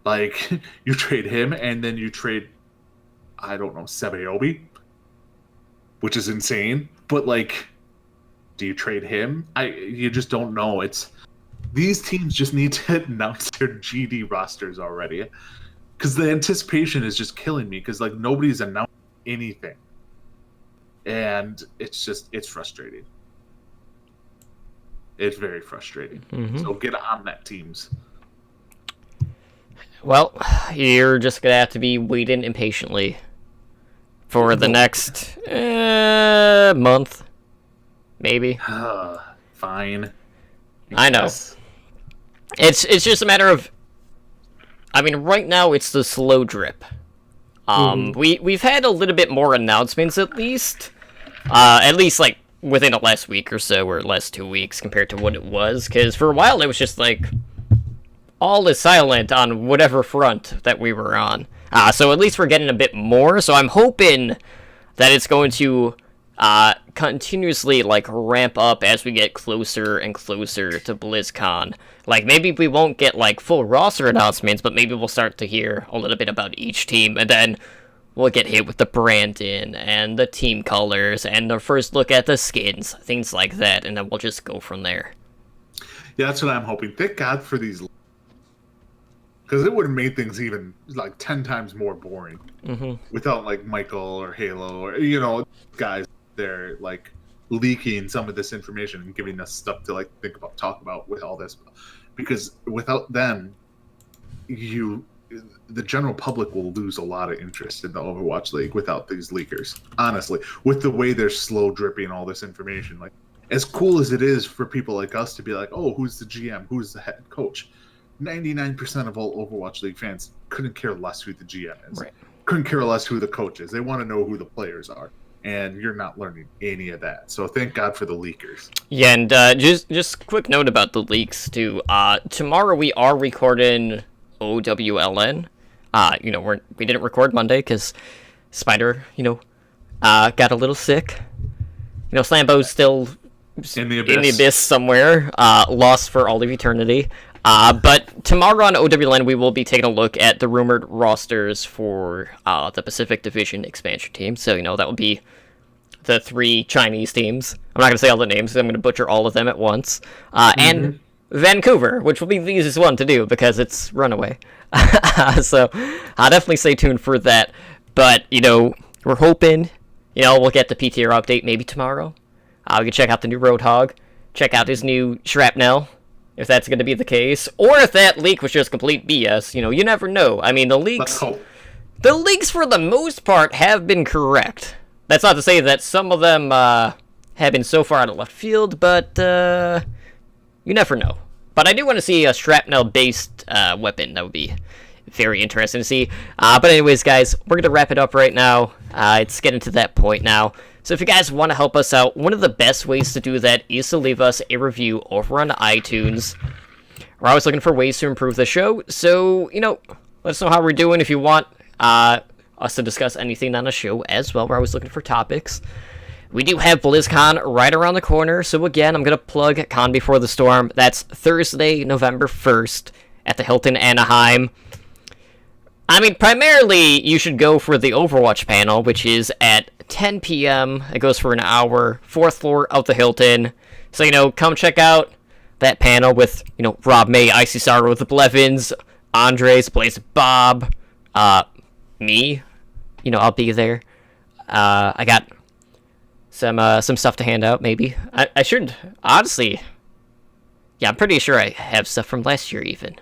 Like, you trade him, and then you trade, I don't know, Sebayobi, which is insane. But, like, do you trade him? You just don't know. These teams just need to announce their GD rosters already, because the anticipation is just killing me. Because, like, nobody's announced anything, and it's frustrating. It's very frustrating. So get on that, teams. Well, you're just gonna have to be waiting impatiently for the next month, maybe. Fine. I know. It's just a matter of. I mean, right now it's the slow drip. We've had a little bit more announcements at least like within the last week or so, or last 2 weeks compared to what it was. Because for a while it was just like all is silent on whatever front that we were on. So at least we're getting a bit more. So I'm hoping that it's going to continuously like ramp up as we get closer and closer to BlizzCon. Like, maybe we won't get like full roster announcements, but maybe we'll start to hear a little bit about each team, and then we'll get hit with the branding and the team colors and the first look at the skins, things like that, and then we'll just go from there. Yeah, that's what I'm hoping. Thank God for these, because it would have made things even like 10 times more boring without like Michael or Halo or, you know, guys there like leaking some of this information and giving us stuff to like think about, talk about with all this. Because without them, the general public will lose a lot of interest in the Overwatch League without these leakers. Honestly, with the way they're slow dripping all this information, like, as cool as it is for people like us to be like, oh, who's the GM, who's the head coach, 99% of all Overwatch League fans couldn't care less who the GM is. Right. Couldn't care less who the coach is. They want to know who the players are. And you're not learning any of that. So thank God for the leakers. Yeah, and just quick note about the leaks too. Tomorrow we are recording OWLN. You know, we didn't record Monday because Spider, you know, got a little sick. You know, Slambo's still in the abyss somewhere, lost for all of eternity. But tomorrow on OWLN, we will be taking a look at the rumored rosters for the Pacific Division expansion team. So, you know, that would be the 3 Chinese teams. I'm not going to say all the names, because I'm going to butcher all of them at once. And Vancouver, which will be the easiest one to do, because it's Runaway. So, I'll definitely stay tuned for that. But, you know, we're hoping, you know, we'll get the PTR update maybe tomorrow. We can check out the new Roadhog, check out his new Shrapnel, if that's going to be the case, or if that leak was just complete BS. You know, you never know. I mean, the leaks for the most part have been correct. That's not to say that some of them have been so far out of left field, but you never know. But I do want to see a shrapnel-based weapon. That would be very interesting to see. But anyways, guys, we're going to wrap it up right now. It's getting to that point now. So if you guys want to help us out, one of the best ways to do that is to leave us a review over on iTunes. We're always looking for ways to improve the show, so, you know, Let us know how we're doing if you want us to discuss anything on the show as well. We're always looking for topics. We do have BlizzCon right around the corner, so again, I'm going to plug Con Before the Storm. That's Thursday, November 1st at the Hilton Anaheim. I mean, primarily, you should go for the Overwatch panel, which is at 10 p.m. It goes for an hour, 4th floor of the Hilton. So, come check out that panel with, Rob May, Icy Sorrow, The Blevins, Andres, Blaze Bob, me. I'll be there. I got some stuff to hand out, maybe. I should, honestly, I'm pretty sure I have stuff from last year, even.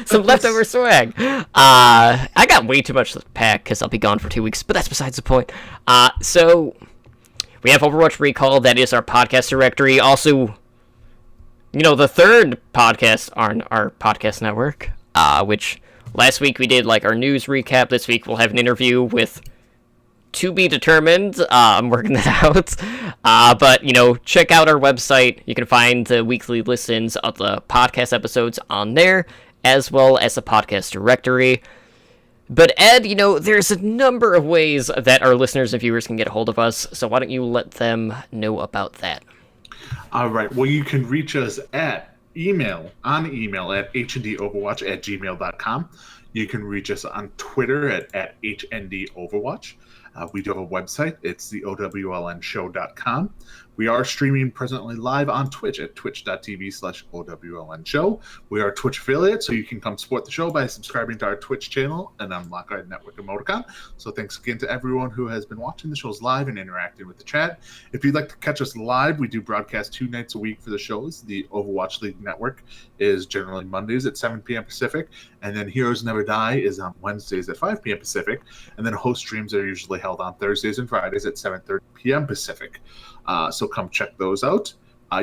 Some leftover swag. I got way too much to pack, because I'll be gone for 2 weeks, but that's besides the point. So, we have Overwatch Recall, that is our podcast directory. Also, the third podcast on our podcast network, which last week we did, our news recap. This week we'll have an interview with to be determined. I'm working that out. But, check out our website. You can find the weekly listens of the podcast episodes on there, as well as the podcast directory. But Ed, there's a number of ways that our listeners and viewers can get a hold of us, so why don't you let them know about that? All right. Well, you can reach us at email at hndoverwatch@gmail.com. You can reach us on Twitter at hndoverwatch. We do have a website. It's the owlnshow.com. We are streaming presently live on Twitch at twitch.tv/owlnshow. We are a Twitch affiliate, so you can come support the show by subscribing to our Twitch channel and unlock our network emoticon. So thanks again to everyone who has been watching the shows live and interacting with the chat. If you'd like to catch us live, we do broadcast 2 nights a week for the shows. The Overwatch League Network is generally Mondays at 7 p.m. Pacific, and then Heroes Never Die is on Wednesdays at 5 p.m. Pacific, and then host streams are usually held on Thursdays and Fridays at 7:30 p.m. Pacific. So come check those out.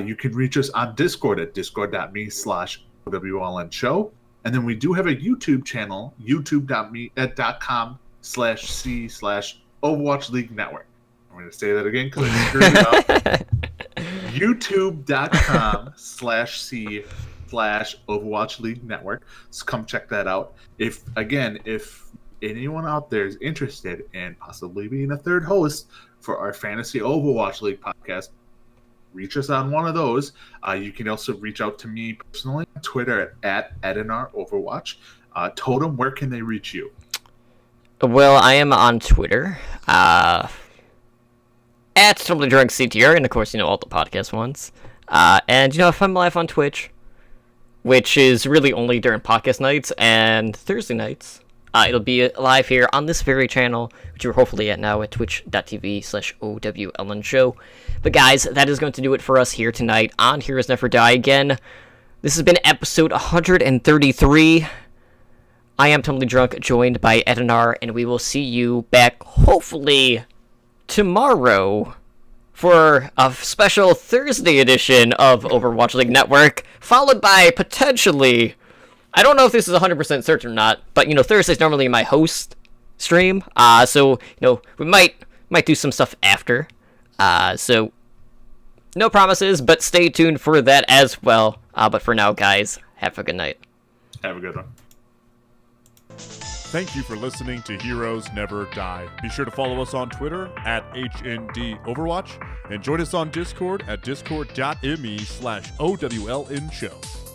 You can reach us on Discord at discord.me/OWLNshow. And then we do have a YouTube channel, youtube.com/c/Overwatch League Network. I'm going to say that again because I screwed it up. youtube.com/c/Overwatch League Network. So come check that out. If anyone out there is interested in possibly being a third host for our Fantasy Overwatch League podcast, reach us on one of those. You can also reach out to me personally on Twitter at EdinarOverwatch. Totem, where can they reach you? Well, I am on Twitter at TotallyDrunkCTR, and of course, all the podcast ones. And if I'm live on Twitch, which is really only during podcast nights and Thursday nights, it'll be live here on this very channel, which you're hopefully at now at twitch.tv/OWLNshow. But guys, that is going to do it for us here tonight on Heroes Never Die. Again, this has been episode 133. I am Totally Drunk, joined by Edinar, and we will see you back hopefully tomorrow for a special Thursday edition of Overwatch League Network, followed by potentially, I don't know if this is 100% certain or not, but, Thursday's normally my host stream, so, we might do some stuff after, so, no promises, but stay tuned for that as well, but for now, guys, have a good night. Have a good one. Thank you for listening to Heroes Never Die. Be sure to follow us on Twitter at HNDOverwatch and join us on Discord at discord.me/OWLNshow.